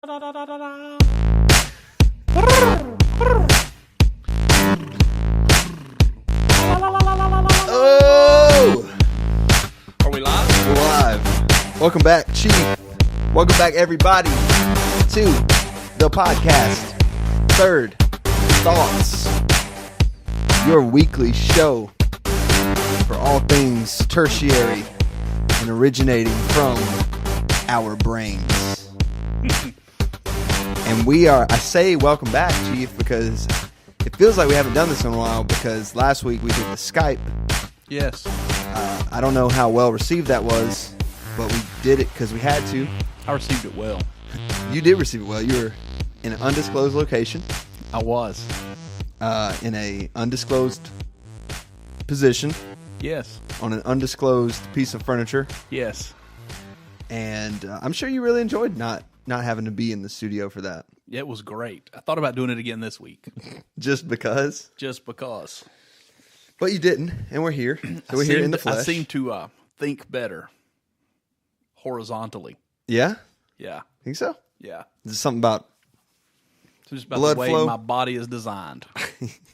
Oh! Are we live? We're live. Welcome back, Chief. Welcome back, everybody, to the podcast, Third Thoughts, your weekly show for all things tertiary and originating from our brains. And I say welcome back, Chief, because it feels like we haven't done this in a while, because last week we did the Skype. Yes. I don't know how well received that was, but we did it because we had to. I received it well. You did receive it well. You were in an undisclosed location. I was. In a undisclosed position. Yes. On an undisclosed piece of furniture. Yes. And I'm sure you really enjoyed not having to be in the studio for that. It was great. I thought about doing it again this week. Just because? Just because. But you didn't, and we're here. So we're here in the flesh. I seem to think better horizontally. Yeah? Yeah. Think so? Yeah. Is it something about It's just about blood the way flow? my body is designed.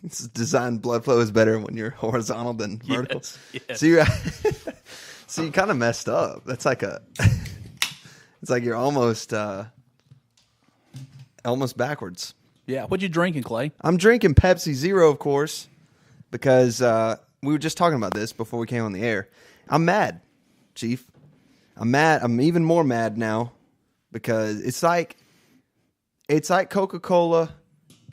it's designed blood flow is better when you're horizontal than vertical? Yes. So you kind of messed up. That's like it's like you're almost backwards. Yeah. What you drinking, Clay? I'm drinking Pepsi Zero, of course, because we were just talking about this before we came on the air. I'm mad, Chief. I'm mad. I'm even more mad now because it's like Coca-Cola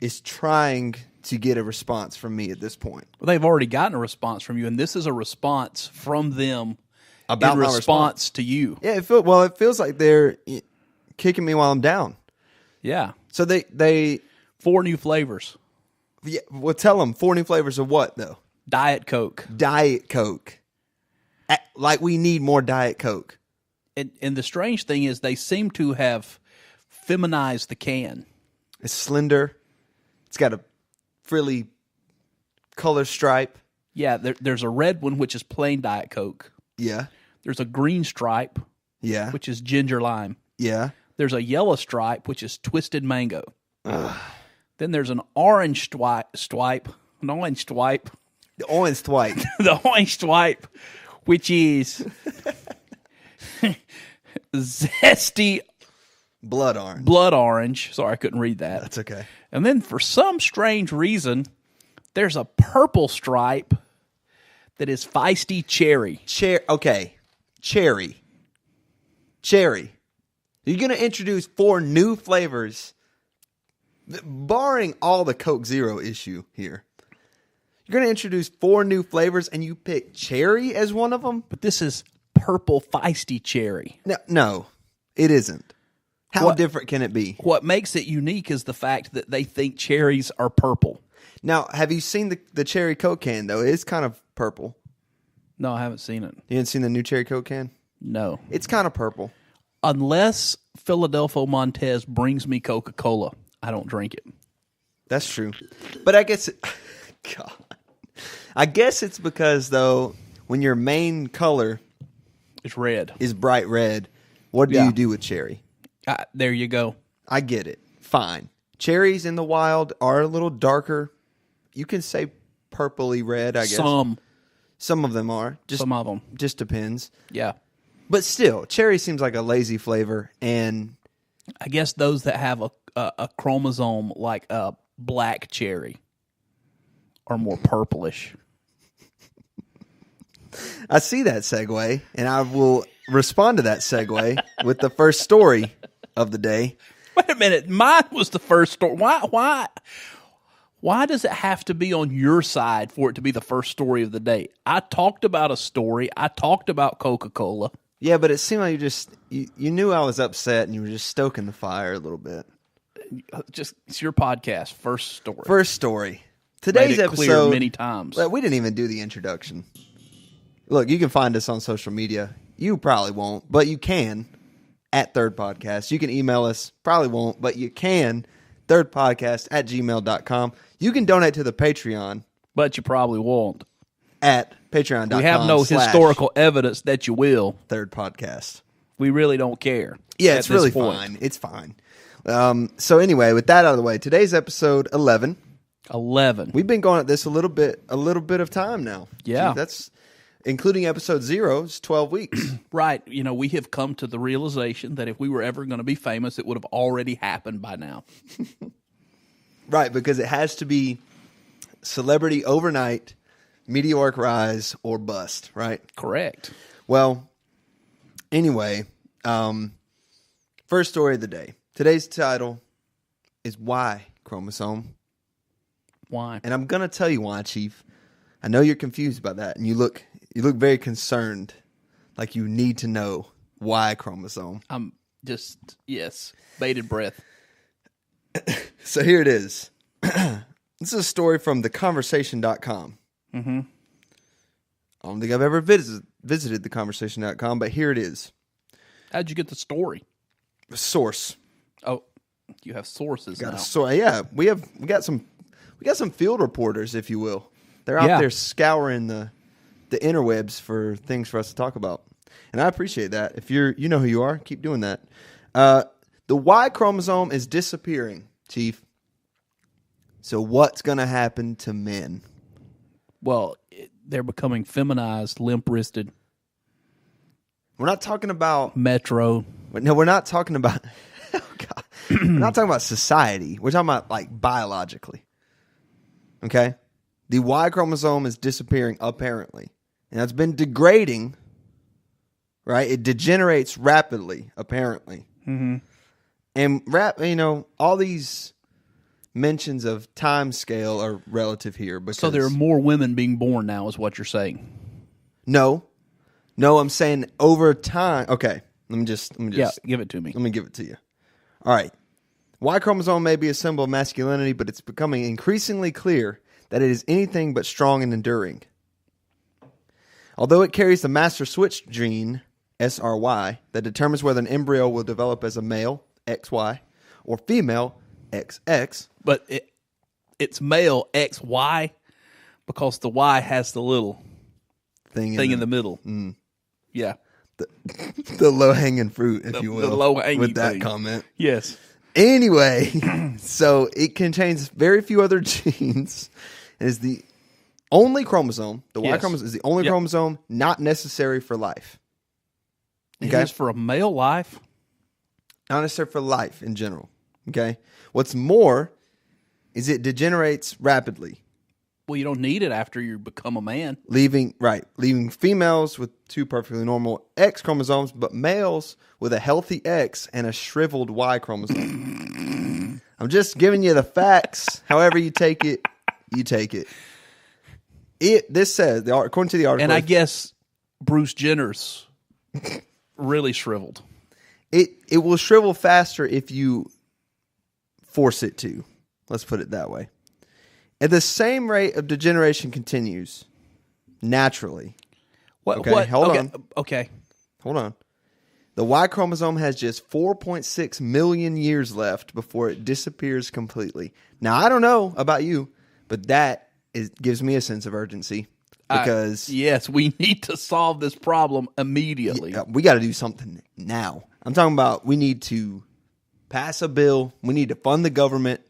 is trying to get a response from me at this point. Well, they've already gotten a response from you, and this is a response from them About in my response to you. Yeah, it feels like they're kicking me while I'm down. Yeah. So they 4 new flavors. yeah, well, tell them 4 new flavors of what though? Diet Coke. Diet Coke. Like we need more Diet Coke. And the strange thing is they seem to have feminized the can. It's slender. It's got a frilly color stripe. Yeah, there's a red one, which is plain Diet Coke. Yeah. There's a green stripe, Yeah. which is ginger lime. Yeah. There's a yellow stripe, which is twisted mango. Then there's an orange stripe. The orange swipe. The orange stripe, which is zesty Blood orange. blood orange. Sorry, I couldn't read that. That's okay. And then for some strange reason, there's a purple stripe that is feisty cherry. Okay. Cherry. You're going to introduce 4 new flavors, barring all the Coke Zero issue here. You're going to introduce 4 new flavors and you pick cherry as one of them? But this is purple feisty cherry. No, it isn't. How different can it be? What makes it unique is the fact that they think cherries are purple. Now, have you seen the cherry Coke can, though? It's kind of purple. No, I haven't seen it. You haven't seen the new cherry Coke can? No. It's kind of purple. Unless Philadelphia Montez brings me Coca-Cola, I don't drink it. That's true. But I guess God. I guess it's because, though, when your main color It's red. is bright red, what do you do with cherry? There you go. I get it. Fine. Cherries in the wild are a little darker. You can say purpley red, I guess. Some of them are. Some of them. Just depends. Yeah. But still, cherry seems like a lazy flavor, and I guess those that have a chromosome like a black cherry are more purplish. I see that segue, and I will respond to that segue with the first story of the day. Wait a minute. Mine was the first story. Why does it have to be on your side for it to be the first story of the day? I talked about a story. I talked about Coca-Cola. Yeah, but it seemed like you knew I was upset, and you were just stoking the fire a little bit. It's your podcast. First story. First story. Today's Made it episode, clear many times. Well, we didn't even do the introduction. Look, you can find us on social media. You probably won't, but you can at Third Podcast. You can email us. Probably won't, but you can. thirdpodcast@gmail.com. You can donate to the Patreon. But you probably won't. At patreon.com. We have no historical evidence that you will. Third Podcast. We really don't care. Yeah, it's really fine. It's fine. So anyway, with that out of the way, today's episode 11. 11. We've been going at this a little bit of time now. Yeah. Chief, that's including episode 0, it's 12 weeks. Right. You know, we have come to the realization that if we were ever going to be famous, it would have already happened by now. Right, because it has to be celebrity overnight, meteoric rise, or bust, right? Correct. Well, anyway, first story of the day. Today's title is Why Chromosome? Why? And I'm going to tell you why, Chief. I know you're confused by that, and you look very concerned, like you need to know why chromosome. I'm just, yes, bated breath. So here it is. This is a story from theconversation.com. Mm-hmm. I don't think I've ever visited theconversation.com, but here it is. How'd you get the story? Source. Oh, you have sources now. Yeah, we got some field reporters, if you will. They're out there scouring the interwebs for things for us to talk about. And I appreciate that. If you know who you are, keep doing that. The Y chromosome is disappearing, Chief. So what's going to happen to men? Well, they're becoming feminized, limp-wristed. We're not talking about Metro. No, we're not talking about oh God. We're not talking about society. We're talking about like biologically. Okay? The Y chromosome is disappearing apparently. And it's been degrading, right? It degenerates rapidly, apparently. Mm-hmm. And all these mentions of time scale are relative here because So there are more women being born now, is what you're saying. No, I'm saying over time. Okay, let me just give it to me. Let me give it to you. All right. Y chromosome may be a symbol of masculinity, but it's becoming increasingly clear that it is anything but strong and enduring. Although it carries the master switch gene, SRY, that determines whether an embryo will develop as a male, XY, or female, XX. But it's male XY because the Y has the little thing in the middle. Mm. Yeah. The low-hanging fruit, if you will, the low-hanging with that thing. comment. Yes. Anyway, so it contains very few other genes. It is the only chromosome, the Y chromosome is the only chromosome not necessary for life. Okay? It is for a male life? Not necessary for life in general. Okay? What's more is it degenerates rapidly. Well, you don't need it after you become a man. Leaving females with 2 perfectly normal X chromosomes, but males with a healthy X and a shriveled Y chromosome. I'm just giving you the facts. However you take it, you take it. This says, according to the article, and I guess Bruce Jenner's really shriveled. It will shrivel faster if you force it to. Let's put it that way. At the same rate of degeneration continues naturally. Hold on. Okay. Hold on. The Y chromosome has just 4.6 million years left before it disappears completely. Now, I don't know about you, but that gives me a sense of urgency because yes, we need to solve this problem immediately. We got to do something now. I'm talking about we need to pass a bill. We need to fund the government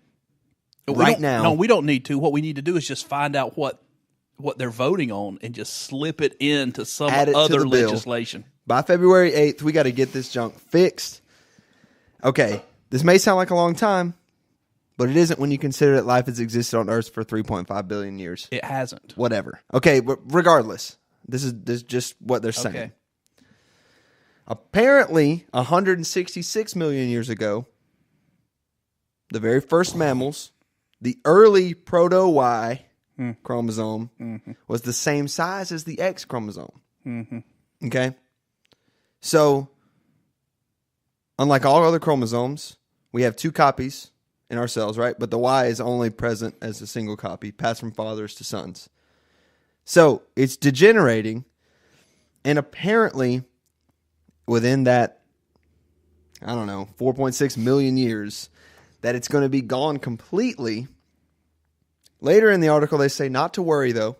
now. No, we don't need to. What we need to do is just find out what they're voting on and just slip it into some other legislation. By February 8th, we got to get this junk fixed. Okay, this may sound like a long time, but it isn't when you consider that life has existed on Earth for 3.5 billion years. It hasn't. Whatever. Okay, but regardless, this is just what they're saying. Okay. Apparently, 166 million years ago, the very first mammals, the early proto-Y chromosome, was the same size as the X chromosome. Mm-hmm. Okay? So, unlike all other chromosomes, we have 2 copies in our cells, right? But the Y is only present as a single copy, passed from fathers to sons. So, it's degenerating, and apparently, within that, 4.6 million years, that it's going to be gone completely. Later in the article, they say not to worry, though,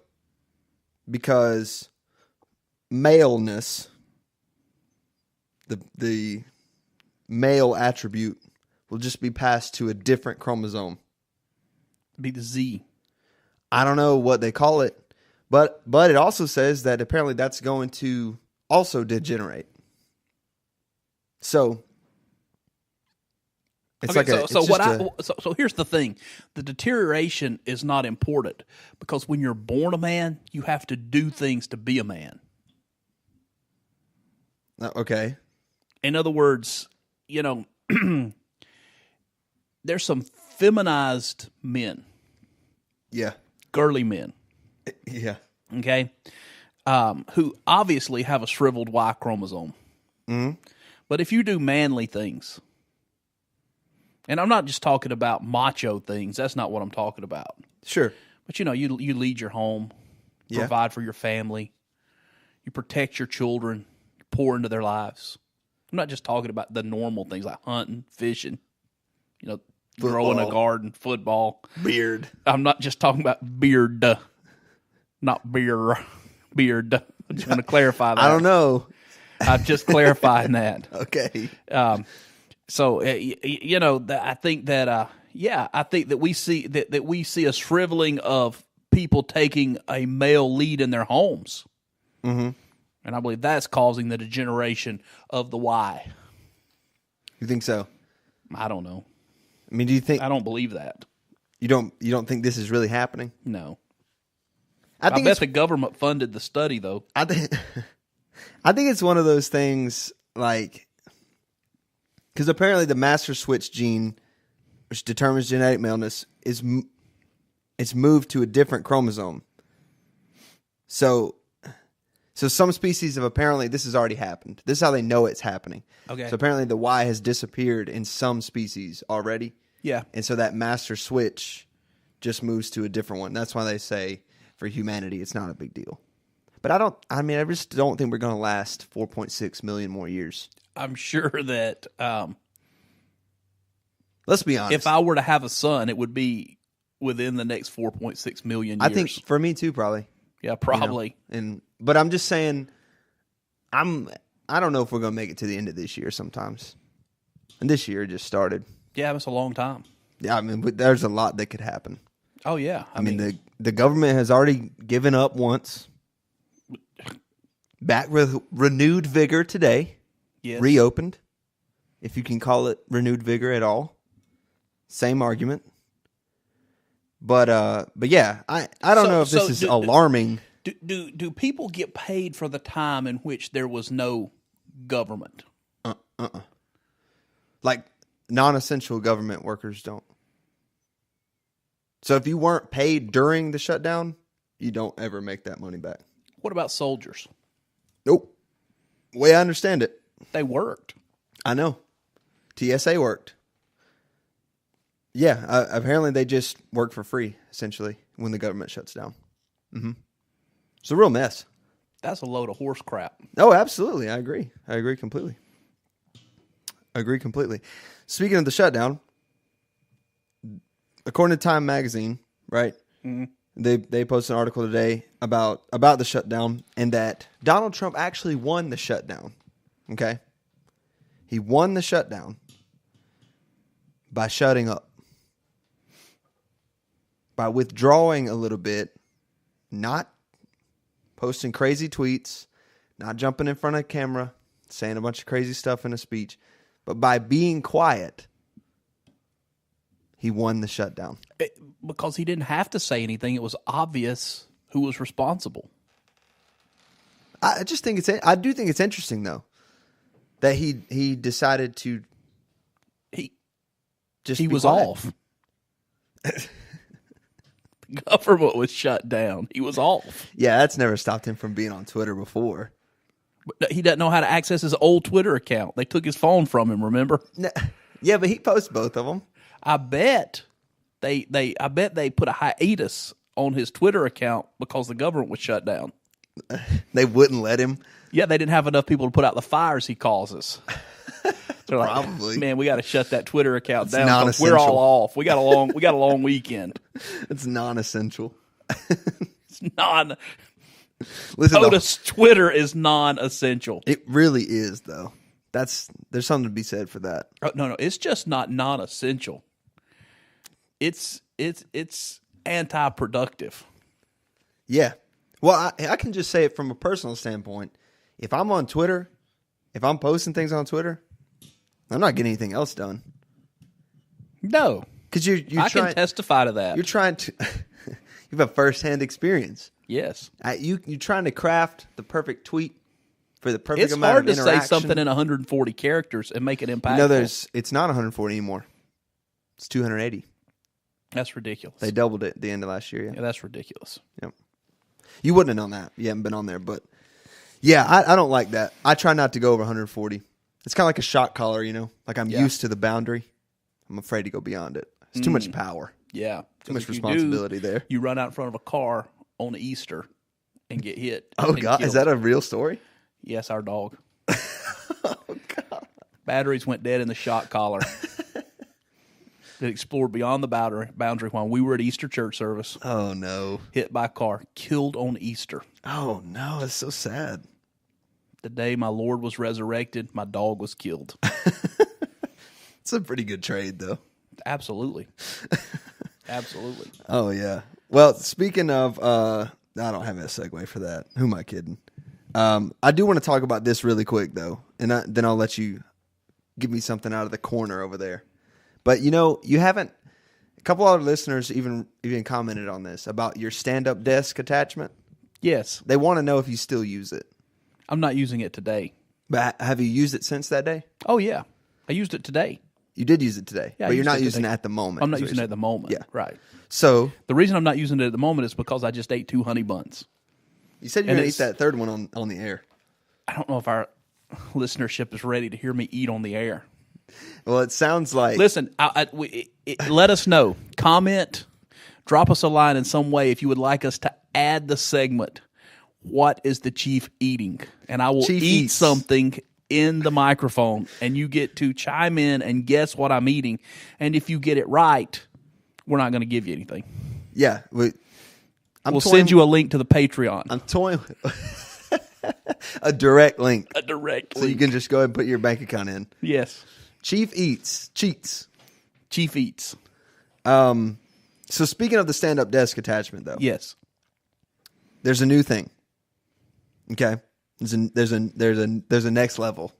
because maleness, the male attribute, will just be passed to a different chromosome. Be the Z. I don't know what they call it, but it also says that apparently that's going to also degenerate. So it's so here's the thing. The deterioration is not important because when you're born a man, you have to do things to be a man. Okay. In other words, you know, there's some feminized men. Yeah. Girly men. Yeah. Okay. Who obviously have a shriveled Y chromosome. Mm-hmm. But if you do manly things, and I'm not just talking about macho things, that's not what I'm talking about. Sure. But you know, you lead your home, provide for your family, you protect your children, you pour into their lives. I'm not just talking about the normal things like hunting, fishing, you know, growing a garden, football. Beard. I'm not just talking about beard, not beer, beard. I just want to clarify that. I don't know. I'm just clarifying that. Okay. So you know, I think that I think that we see that we see a shriveling of people taking a male lead in their homes, mm-hmm. and I believe that's causing the degeneration of the Y. You think so? I don't know. I mean, do you think? I don't believe that. You don't think this is really happening? No. I bet the government funded the study, though. I think it's one of those things like. Because apparently the master switch gene, which determines genetic maleness, it's moved to a different chromosome. So some species have apparently, this has already happened. This is how they know it's happening. Okay. So apparently the Y has disappeared in some species already. Yeah. And so that master switch just moves to a different one. That's why they say for humanity it's not a big deal. But I just don't think we're going to last 4.6 million more years. I'm sure that let's be honest. If I were to have a son, it would be within the next 4.6 million years. I think for me too, probably. Yeah, probably. You know? But I'm just saying, I don't know if we're gonna make it to the end of this year. Sometimes, and this year just started. Yeah, it's a long time. Yeah, I mean, but there's a lot that could happen. Oh yeah, I mean the government has already given up once. Back with renewed vigor today. Yes. Reopened, if you can call it renewed vigor at all. Same argument. But yeah, I don't know if this is alarming. Do people get paid for the time in which there was no government? Like non-essential government workers don't. So if you weren't paid during the shutdown, you don't ever make that money back. What about soldiers? Nope. Way I understand it. They worked. I know. TSA worked. Yeah, apparently they just work for free, essentially, when the government shuts down. Mm-hmm. It's a real mess. That's a load of horse crap. Oh, absolutely. I agree completely. Speaking of the shutdown, according to Time Magazine, right, mm-hmm. they posted an article today about the shutdown and that Donald Trump actually won the shutdown. Okay? He won the shutdown by shutting up. By withdrawing a little bit, not posting crazy tweets, not jumping in front of a camera, saying a bunch of crazy stuff in a speech, but by being quiet, he won the shutdown. Because he didn't have to say anything. It was obvious who was responsible. I do think it's interesting though that he decided to he be was quiet. off. The government was shut down. He was off. Yeah, that's never stopped him from being on Twitter before. But he doesn't know how to access his old Twitter account. They took his phone from him, remember? Yeah, but he posts both of them. I bet they put a hiatus on his Twitter account because the government was shut down. They wouldn't let him. Yeah, they didn't have enough people to put out the fires he causes. They're like, probably. Man, we got to shut that Twitter account It's down. non-essential. We're all off. We got a long weekend. It's non-essential. It's non. Listen, POTUS Twitter is non-essential. It really is, though. There's something to be said for that. No, it's just not non-essential. It's anti-productive. Yeah. Well, I can just say it from a personal standpoint. If I'm on Twitter, if I'm posting things on Twitter, I'm not getting anything else done. No. Because I can testify to that. You're trying to... You have a first-hand experience. Yes. You're trying to craft the perfect tweet for the perfect it's amount of interaction. It's hard to say something in 140 characters and make it impactful. No, it's not 140 anymore. It's 280. That's ridiculous. They doubled it at the end of last year. Yeah, that's ridiculous. Yep. You wouldn't have known that. You haven't been on there. But, yeah, I don't like that. I try not to go over 140. It's kind of like a shot collar, Like I'm used to the boundary. I'm afraid to go beyond it. It's too much power. Yeah. Too much responsibility there. You run out in front of a car on Easter and get hit. Oh, God. Killed. Is that a real story? Yes, our dog. Oh, God. Batteries went dead in the shot collar. It explored beyond the boundary while we were at Easter church service. Oh, no. Hit by a car. Killed on Easter. Oh, no. That's so sad. The day my Lord was resurrected, my dog was killed. It's a pretty good trade, though. Absolutely. Absolutely. Oh, yeah. Well, speaking of, I don't have a segue for that. Who am I kidding? I do want to talk about this really quick, though, and then I'll let you give me something out of the corner over there. But, you haven't, a couple other listeners even commented on this about your stand-up desk attachment. Yes. They want to know if you still use it. I'm not using it today. But have you used it since that day? Oh, yeah. I used it today. You did use it today, yeah, but you're not using it at the moment. I'm not using it at the moment. Yeah. Right. So the reason I'm not using it at the moment is because I just ate 2 honey buns. You said you're going to eat that third one on the air. I don't know if our listenership is ready to hear me eat on the air. Well, it sounds like... Listen, let us know. Comment, drop us a line in some way if you would like us to add the segment, what is the chief eating? And I will eat something in the microphone, and you get to chime in and guess what I'm eating. And if you get it right, we're not going to give you anything. Yeah. We'll send you a link to the Patreon. I'm toying a direct link. A direct link. So you can just go ahead and put your bank account in. Yes. Chief cheats. Chief eats. So speaking of the stand-up desk attachment, though. Yes. There's a new thing. Okay? There's a next level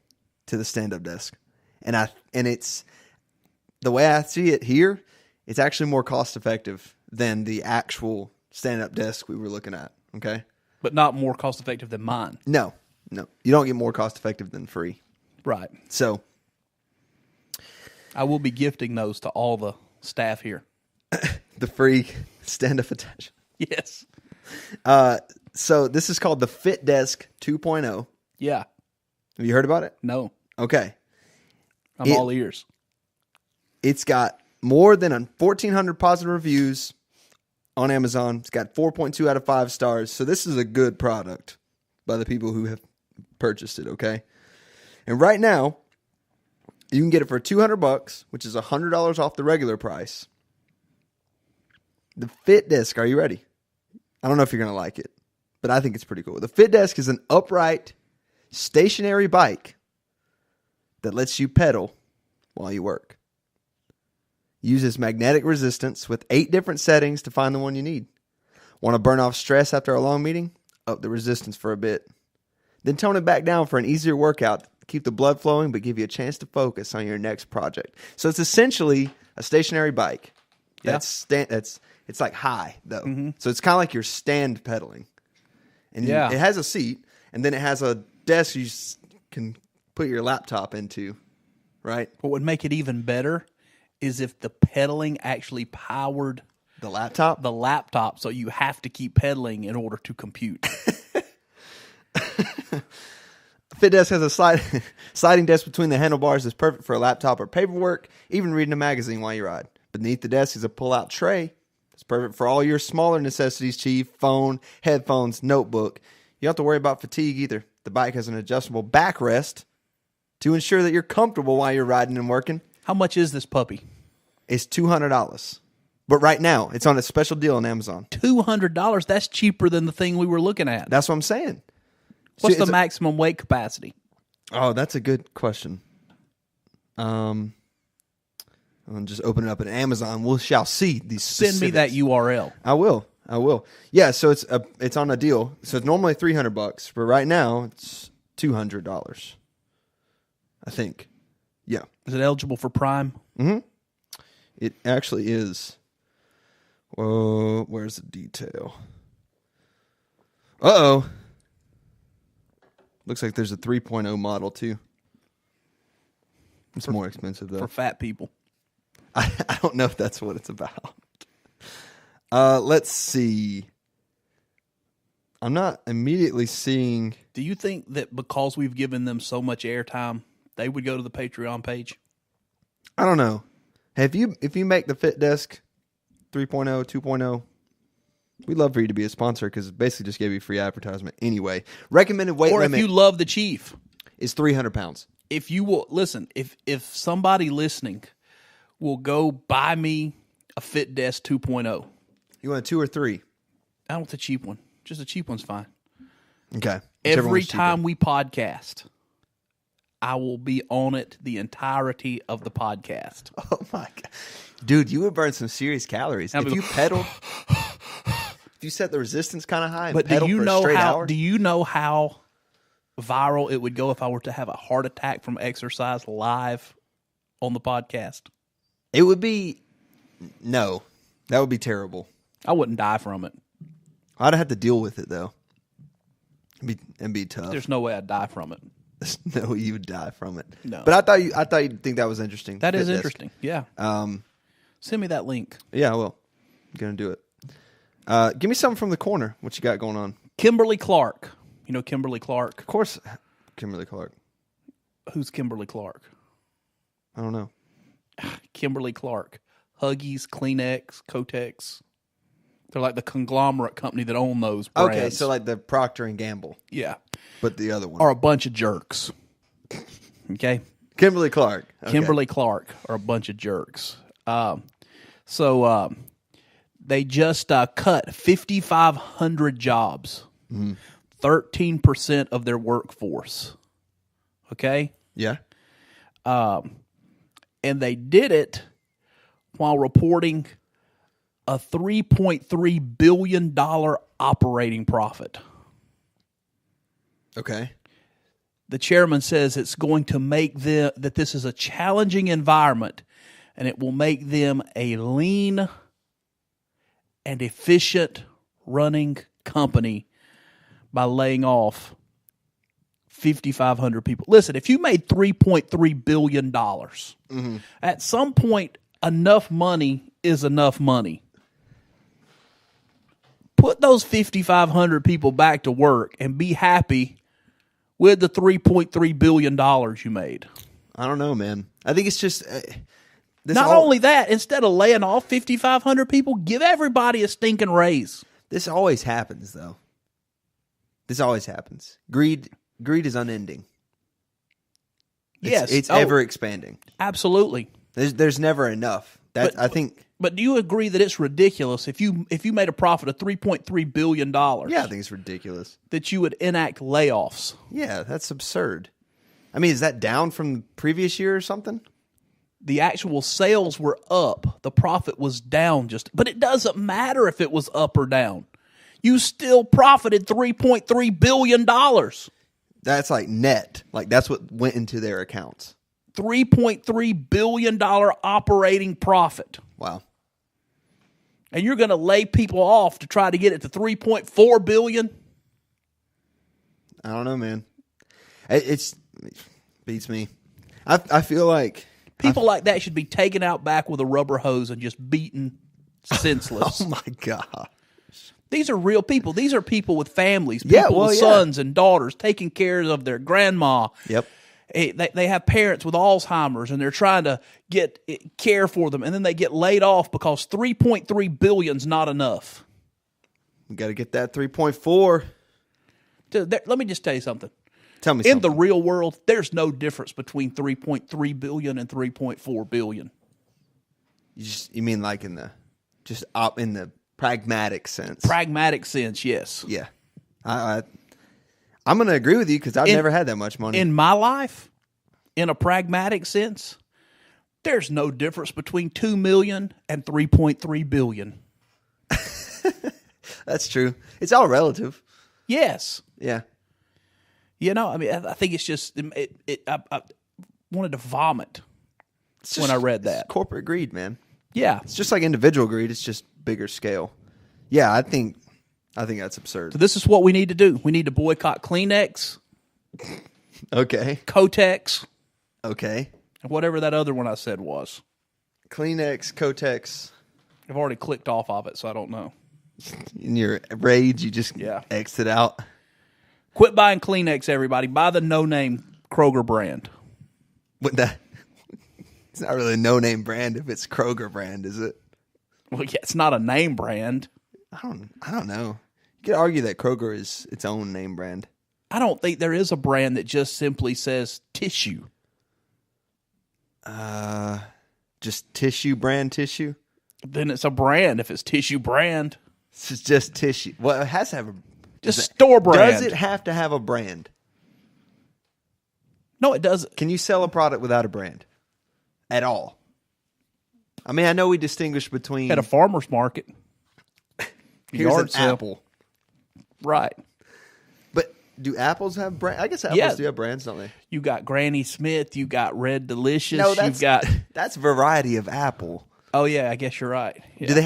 to the stand-up desk. And it's the way I see it here, it's actually more cost effective than the actual stand-up desk we were looking at, okay? But not more cost effective than mine. No. You don't get more cost effective than free. Right. So I will be gifting those to all the staff here. The free stand-up attachment. Yes. So this is called the Fit Desk 2.0. Yeah. Have you heard about it? No. Okay. I'm all ears. It's got more than 1,400 positive reviews on Amazon. It's got 4.2 out of 5 stars. So this is a good product by the people who have purchased it, okay? And right now, you can get it for $200, which is $100 off the regular price. The Fit Desk, are you ready? I don't know if you're going to like it, but I think it's pretty cool. The Fit Desk is an upright, stationary bike that lets you pedal while you work. Uses magnetic resistance with 8 different settings to find the one you need. Want to burn off stress after a long meeting? Up the resistance for a bit. Then tone it back down for an easier workout. Keep the blood flowing, but give you a chance to focus on your next project. So it's essentially a stationary bike. Yeah. It's like high, though. Mm-hmm. So it's kind of like you're stand pedaling. And it has a seat, and then it has a desk you can put your laptop into, right? What would make it even better is if the pedaling actually powered the laptop, so you have to keep pedaling in order to compute. Fit Desk has a sliding desk between the handlebars that's perfect for a laptop or paperwork, even reading a magazine while you ride. Beneath the desk is a pull-out tray. It's perfect for all your smaller necessities, chief, phone, headphones, notebook. You don't have to worry about fatigue either. The bike has an adjustable backrest to ensure that you're comfortable while you're riding and working. How much is this puppy? It's $200. But right now, it's on a special deal on Amazon. $200? That's cheaper than the thing we were looking at. That's what I'm saying. What's the maximum weight capacity? Oh, that's a good question. I'll just open it up at Amazon. We shall see these specifics. Send me that URL. I will. Yeah, so it's on a deal. So it's normally $300, but right now it's $200. I think. Yeah. Is it eligible for Prime? Mm-hmm. It actually is. Whoa, where's the detail? Uh-oh. Looks like there's a 3.0 model, too. It's more expensive, though. For fat people. I don't know if that's what it's about. Let's see. I'm not immediately seeing... Do you think that because we've given them so much airtime, they would go to the Patreon page? I don't know. If you make the Fit Desk 3.0, 2.0, we'd love for you to be a sponsor because it basically just gave you free advertisement anyway. Recommended weight limit. Or if you love the Chief, is 300 pounds. If you will listen, if somebody listening will go buy me a Fit Desk 2.0. You want a 2 or 3? I want the cheap one. Just a cheap one's fine. Okay. Every time we podcast, I will be on it the entirety of the podcast. Oh my God. Dude, you would burn some serious calories. If you pedaled, if you set the resistance kind of high and pedaled for a straight hour. Do you know how viral it would go if I were to have a heart attack from exercise live on the podcast? It would be, no, that would be terrible. I wouldn't die from it. I'd have to deal with it though. It'd be tough. There's no way I'd die from it. No, you would die from it. No, but I thought you'd think that was interesting. That is interesting. Yeah. Send me that link. Yeah, I will. I'm gonna do it. Give me something from the corner. What you got going on? Kimberly Clark. You know Kimberly Clark? Of course, Kimberly Clark. Who's Kimberly Clark? I don't know. Kimberly Clark. Huggies, Kleenex, Kotex. They're like the conglomerate company that own those brands. Okay, so like the Procter & Gamble. Yeah. But the other one. Are a bunch of jerks. Okay? Kimberly Clark. Okay. Kimberly Clark are a bunch of jerks. So they just cut 5,500 jobs. 13% of their workforce. Okay? Yeah. And they did it while reporting a $3.3 billion operating profit. Okay. The chairman says it's going to make that this is a challenging environment, and it will make them a lean and efficient running company by laying off 5,500 people. Listen, if you made $3.3 billion, at some point, enough money is enough money. Put those 5,500 people back to work and be happy with the $3.3 billion you made. I don't know, man. I think it's just... only that, instead of laying off 5,500 people, give everybody a stinking raise. This always happens, though. This always happens. Greed is unending. It's ever expanding. Absolutely. There's never enough. I think. But do you agree that it's ridiculous if you made a profit of $3.3 billion? Yeah, I think it's ridiculous that you would enact layoffs. Yeah, that's absurd. I mean, is that down from the previous year or something? The actual sales were up. The profit was down but it doesn't matter if it was up or down. You still profited $3.3 billion. That's like net. Like that's what went into their accounts. $3.3 billion operating profit. Wow. And you're going to lay people off to try to get it to $3.4 billion? I don't know, man. It beats me. I feel like... People like that should be taken out back with a rubber hose and just beaten senseless. Oh, my God. These are real people. These are people with families, people with sons and daughters taking care of their grandma. Yep. They have parents with Alzheimer's, and they're trying to get care for them, and then they get laid off because $3.3 billion is not enough. We got to get that 3.4. Dude, let me just tell you something. Tell me something. In the real world, there's no difference between $3.3 billion and $3.4 billion. You mean like in the pragmatic sense? Pragmatic sense, yes. Yeah. I I'm going to agree with you because I've never had that much money. In my life, in a pragmatic sense, there's no difference between 2 million and 3.3 billion. That's true. It's all relative. Yes. Yeah. You know, I mean, I think it's just, I wanted to vomit when I read that. It's corporate greed, man. Yeah. It's just like individual greed. It's just bigger scale. Yeah, I think that's absurd. So this is what we need to do. We need to boycott Kleenex, Okay. Kotex, Okay. and whatever that other one I said was. Kleenex, Kotex. I've already clicked off of it, so I don't know. In your rage, you just exit out. Quit buying Kleenex, everybody. Buy the no-name Kroger brand. But it's not really a no-name brand if it's Kroger brand, is it? Well, yeah, it's not a name brand. I don't know. You could argue that Kroger is its own name brand. I don't think there is a brand that just simply says tissue. Just tissue brand tissue? Then it's a brand if it's tissue brand. It's just tissue. Well, it has to have a... Just store brand. Does it have to have a brand? No, it doesn't. Can you sell a product without a brand? At all? I mean, I know we distinguish between... At a farmer's market. Here's an apple. Right. But do apples have brands? I guess apples do have brands, don't they? You got Granny Smith. You got Red Delicious. No, you've got... that's variety of apple. Oh, yeah, I guess you're right. Yeah. Do they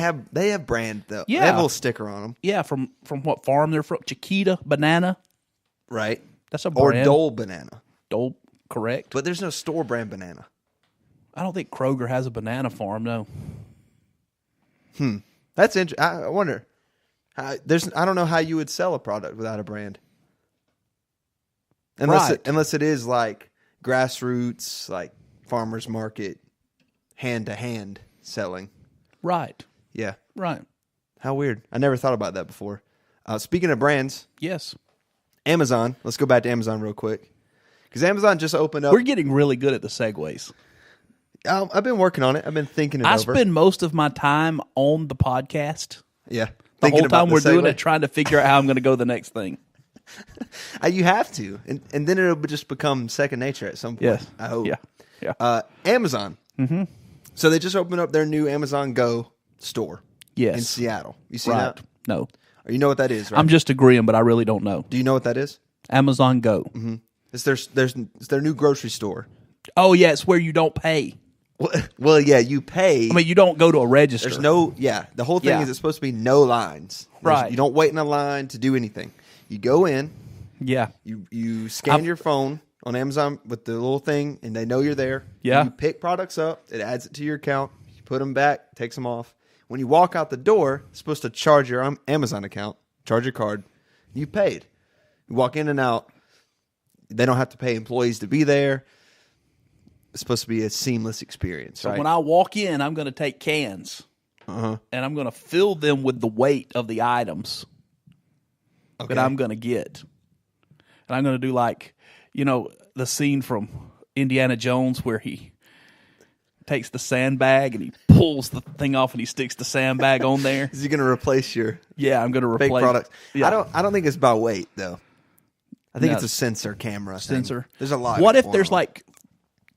have brand, though? Yeah. They have a little sticker on them. Yeah, from what farm they're from. Chiquita Banana. Right. That's a brand. Or Dole Banana. Dole, correct. But there's no store brand banana. I don't think Kroger has a banana farm, no. That's interesting. I wonder. I don't know how you would sell a product without a brand. Unless it is like grassroots, like farmer's market, hand-to-hand selling. Right. Yeah. Right. How weird. I never thought about that before. Speaking of brands, Yes. Amazon. Let's go back to Amazon real quick. Because Amazon just opened up. We're getting really good at the segues. I've been working on it. I've been thinking it over. I spend most of my time on the podcast. Yeah. The whole time we're doing it, trying to figure out how I'm going to go the next thing. You have to. And then it'll just become second nature at some point. Yes. I hope. Yeah. Amazon. Mm-hmm. So they just opened up their new Amazon Go store. Yes. In Seattle. You see Right. that? No. Or you know what that is, right? I'm just agreeing, but I really don't know. Do you know what that is? Amazon Go. Mm-hmm. It's their new grocery store. Oh, yeah, it's where you don't pay. Well, yeah, you pay. I mean, you don't go to a register. There's the whole thing is it's supposed to be no lines. Right. You don't wait in a line to do anything. You go in. Yeah. You scan your phone on Amazon with the little thing, and they know you're there. Yeah. You pick products up. It adds it to your account. You put them back, takes them off. When you walk out the door, it's supposed to charge your Amazon account, charge your card. You paid. You walk in and out. They don't have to pay employees to be there. It's supposed to be a seamless experience. So right? when I walk in, I'm going to take cans, and I'm going to fill them with the weight of the items that I'm going to get. And I'm going to do like, the scene from Indiana Jones where he takes the sandbag and he pulls the thing off and he sticks the sandbag on there. Is he going to replace your I'm going to replace fake product? Yeah. I don't think it's by weight though. I think it's a sensor camera. Sensor. Thing. There's a lot. What if there's like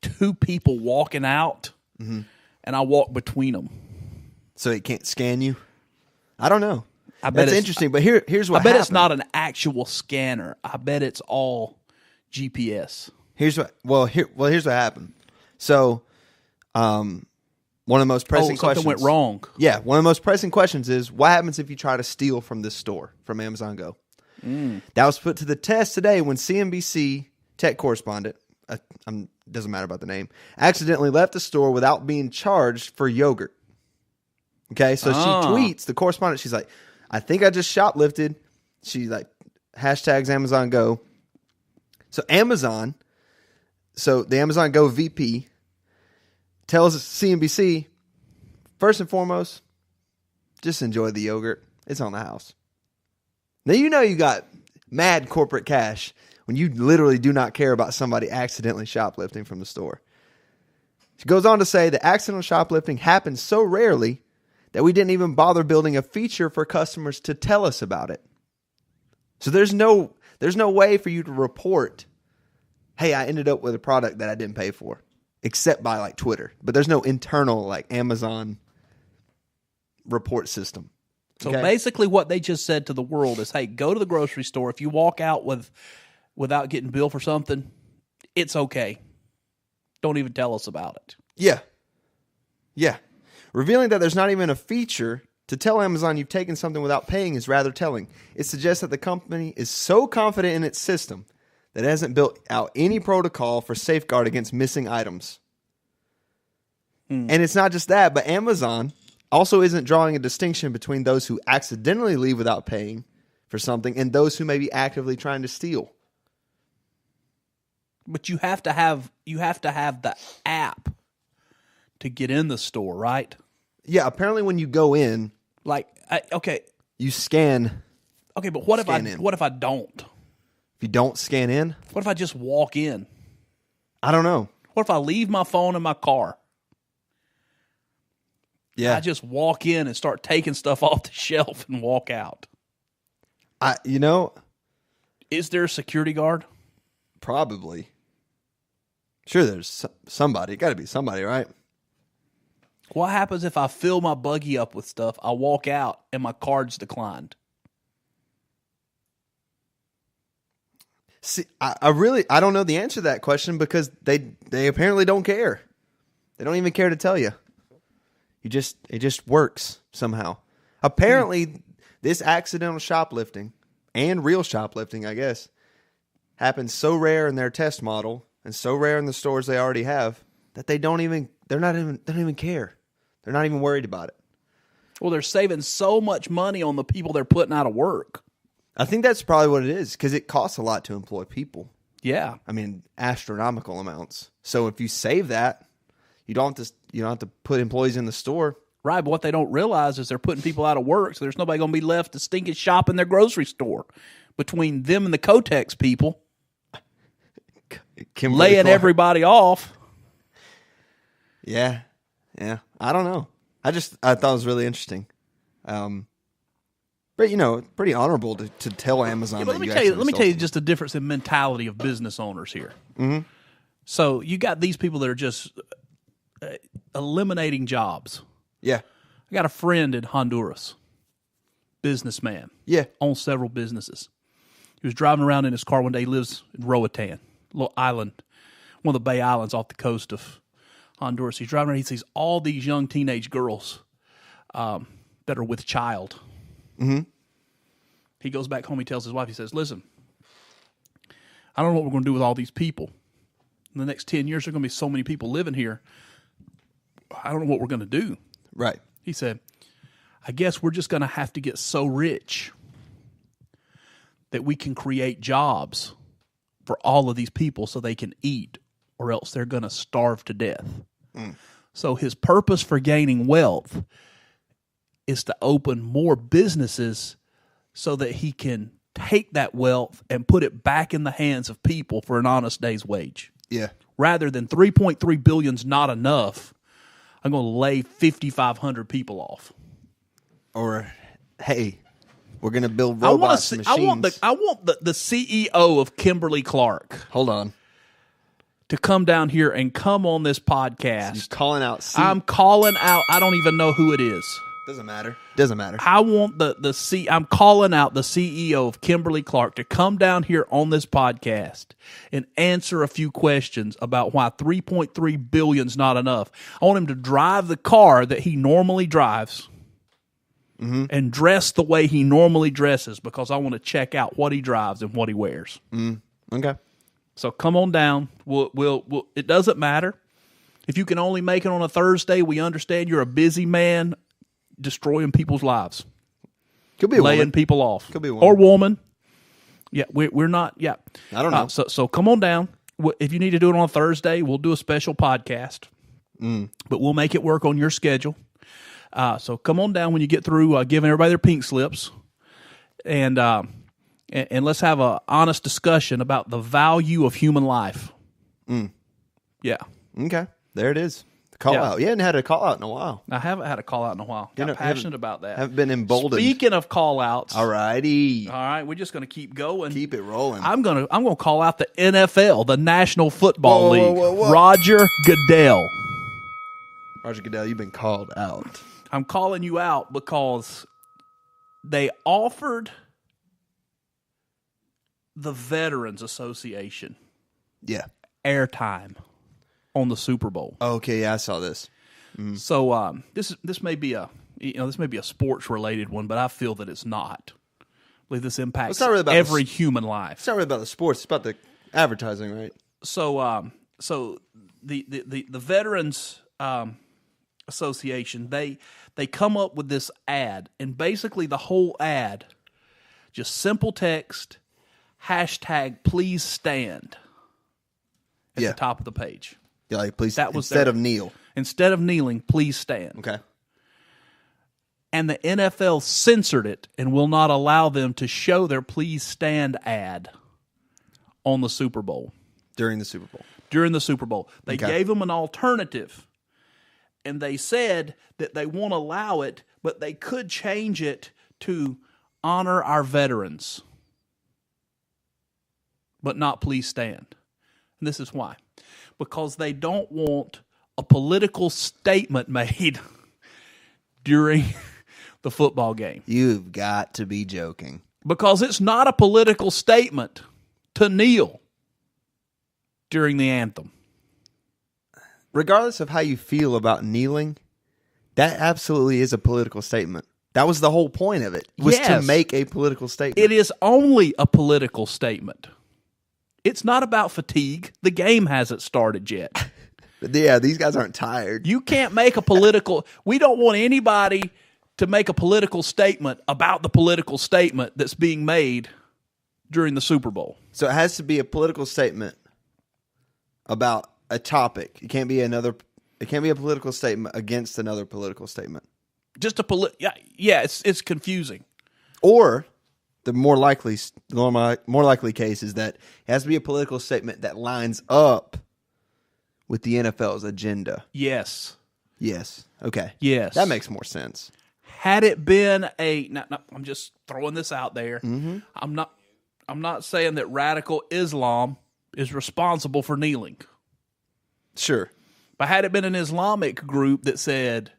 two people walking out and I walk between them? So it can't scan you? I don't know. I bet That's interesting, but here's what I bet happened. it's not an actual scanner. I bet it's all GPS. Here's what happened. So, one of the most pressing questions. Something went wrong. Yeah, one of the most pressing questions is what happens if you try to steal from this store, from Amazon Go? That was put to the test today when CNBC tech correspondent, doesn't matter about the name, accidentally left the store without being charged for yogurt. Okay, so she tweets, the correspondent, she's like, I think I just shoplifted. She hashtags Amazon Go. So the Amazon Go VP tells CNBC, first and foremost, just enjoy the yogurt. It's on the house. Now you got mad corporate cash when you literally do not care about somebody accidentally shoplifting from the store. She goes on to say that accidental shoplifting happens so rarely that we didn't even bother building a feature for customers to tell us about it. So there's no There's no way for you to report, hey, I ended up with a product that I didn't pay for, except by like Twitter. But there's no internal like Amazon report system. So basically what they just said to the world is, hey, go to the grocery store. If you walk out without getting billed for something, it's okay. Don't even tell us about it. Yeah. Yeah. Revealing that there's not even a feature to tell Amazon you've taken something without paying is rather telling. It suggests that the company is so confident in its system that it hasn't built out any protocol for safeguard against missing items. And it's not just that, but Amazon also isn't drawing a distinction between those who accidentally leave without paying for something and those who may be actively trying to steal. But you have to have the app to get in the store, right? Yeah, apparently when you go in, you scan. Okay, but what if I don't? If you don't scan in? What if I just walk in? I don't know. What if I leave my phone in my car? Yeah. I just walk in and start taking stuff off the shelf and walk out. Is there a security guard? Probably. Sure, there's somebody. Got to be somebody, right? What happens if I fill my buggy up with stuff, I walk out, and my card's declined? See, I don't know the answer to that question because they apparently don't care. They don't even care to tell you. It just works somehow. Apparently, this accidental shoplifting and real shoplifting, I guess, happens so rare in their test model and so rare in the stores they already have that they don't even care. They're not even worried about it. Well, they're saving so much money on the people they're putting out of work. I think that's probably what it is because it costs a lot to employ people. Yeah. I mean, astronomical amounts. So if you save that, you don't have to put employees in the store. Right, but what they don't realize is they're putting people out of work, so there's nobody going to be left to stinking shop in their grocery store. Between them and the Kotex people laying everybody off. Yeah. I don't know. I thought it was really interesting. But pretty honorable to tell Amazon that you actually. Let me tell you just the difference in mentality of business owners here. Mm-hmm. So you got these people that are just eliminating jobs. Yeah. I got a friend in Honduras, businessman. Yeah. Owns several businesses. He was driving around in his car one day. He lives in Roatan, a little island, one of the Bay Islands off the coast of Honduras. He's driving around. He sees all these young teenage girls that are with child. Mm-hmm. He goes back home. He tells his wife, he says, listen, I don't know what we're going to do with all these people. In the next 10 years, there are going to be so many people living here. I don't know what we're going to do. Right. He said, I guess we're just going to have to get so rich that we can create jobs for all of these people so they can eat, or else they're going to starve to death. So his purpose for gaining wealth is to open more businesses so that he can take that wealth and put it back in the hands of people for an honest day's wage. Yeah. Rather than $3.3 billion's not enough, I'm going to lay 5,500 people off. Or, hey, we're going to build robots and machines. I want the CEO of Kimberly-Clark. Hold on. To come down here and come on this podcast. So you're calling out. I'm calling out. I don't even know who it is. Doesn't matter. I want I'm calling out the CEO of Kimberly-Clark to come down here on this podcast and answer a few questions about why $3.3 billion is not enough. I want him to drive the car that he normally drives and dress the way he normally dresses because I want to check out what he drives and what he wears. Okay. So come on down. We'll it doesn't matter. If you can only make it on a Thursday, we understand you're a busy man. Destroying people's lives. Could be a laying woman. people off. Could be a woman. Or woman. Yeah, we're not. Yeah. I don't know. So come on down. If you need to do it on a Thursday, we'll do a special podcast. But we'll make it work on your schedule. So come on down when you get through giving everybody their pink slips. And let's have an honest discussion about the value of human life. Mm. Yeah. Okay. There it is. Call out. You hadn't had a call out in a while. I haven't had a call out in a while. Got passionate about that. Haven't been emboldened. Speaking of call outs. All righty. All right, we're just going to keep going. Keep it rolling. I'm going to call out the NFL, the National Football League. Whoa. Roger Goodell. Roger Goodell, you've been called out. I'm calling you out because they offered the Veterans Association airtime on the Super Bowl. Okay, yeah, I saw this. So this may be a sports related one, but I feel that it's not. I believe this impacts every human life. It's not really about the sports; it's about the advertising, right? So the Veterans Association they come up with this ad, and basically the whole ad, just simple text, hashtag please stand at the top of the page. Yeah, like please. That was instead of kneel. Instead of kneeling, please stand. Okay. And the NFL censored it and will not allow them to show their please stand ad on the Super Bowl. During the Super Bowl. They gave them an alternative. And they said that they won't allow it, but they could change it to honor our veterans. But not please stand. And this is why. Because they don't want a political statement made during the football game. You've got to be joking. Because it's not a political statement to kneel during the anthem. Regardless of how you feel about kneeling, that absolutely is a political statement. That was the whole point of it, was to make a political statement. It is only a political statement. It's not about fatigue. The game hasn't started yet. Yeah, these guys aren't tired. You can't make a political... We don't want anybody to make a political statement about the political statement that's being made during the Super Bowl. So it has to be a political statement about a topic. It can't be It can't be a political statement against another political statement. Just a it's confusing. Or the more likely case is that it has to be a political statement that lines up with the NFL's agenda. Yes. Okay. Yes. That makes more sense. Had it been I'm just throwing this out there. Mm-hmm. I'm not saying that radical Islam is responsible for kneeling. Sure. But had it been an Islamic group that said,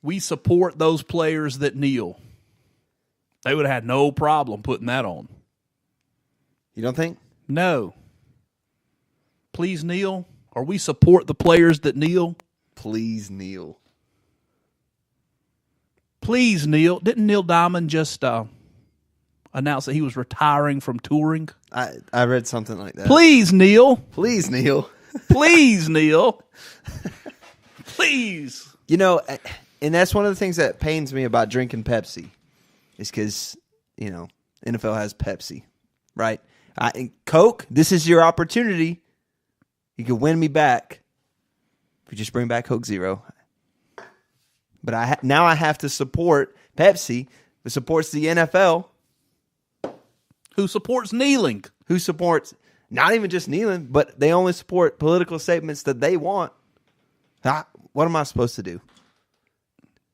we support those players that kneel, they would have had no problem putting that on. You don't think? No. Please kneel, or we support the players that kneel. Please kneel. Please kneel. Didn't Neil Diamond just announce that he was retiring from touring? I read something like that. Please kneel. Please kneel. Please kneel. Please. You know, and that's one of the things that pains me about drinking Pepsi is because, NFL has Pepsi, right? Coke, this is your opportunity. You can win me back if you just bring back Coke Zero. But now I have to support Pepsi, that supports the NFL. Who supports kneeling. Who supports not even just kneeling, but they only support political statements that they want. What am I supposed to do?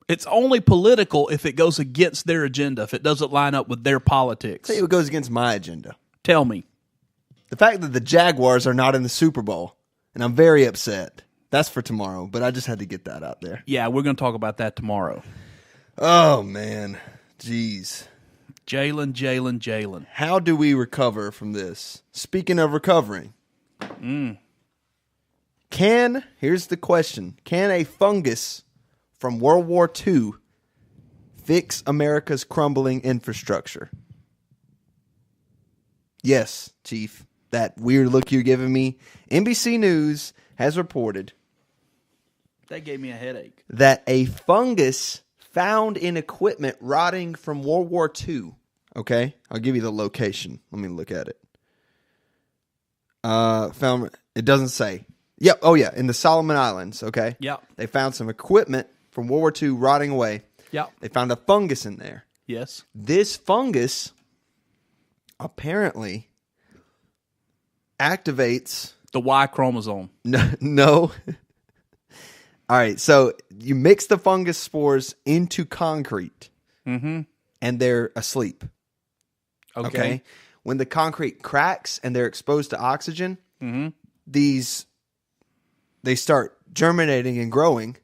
It's only political if it goes against their agenda, if it doesn't line up with their politics. Say it goes against my agenda. Tell me. The fact that the Jaguars are not in the Super Bowl, and I'm very upset. That's for tomorrow, but I just had to get that out there. Yeah, we're going to talk about that tomorrow. Oh, man. Jeez. Jalen. How do we recover from this? Speaking of recovering. Here's the question. Can a fungus from World War II fix America's crumbling infrastructure? Yes, Chief. That weird look you're giving me. NBC News has reported that gave me a headache. That a fungus found in equipment rotting from World War II. Okay, I'll give you the location. Let me look at it. It doesn't say. Yep. Oh yeah, in the Solomon Islands. Okay. Yep. They found some equipment from World War II rotting away. Yep. They found a fungus in there. Yes. This fungus apparently activates the Y chromosome. No. All right, so you mix the fungus spores into concrete, and they're asleep. Okay. When the concrete cracks and they're exposed to oxygen, they start germinating and growing,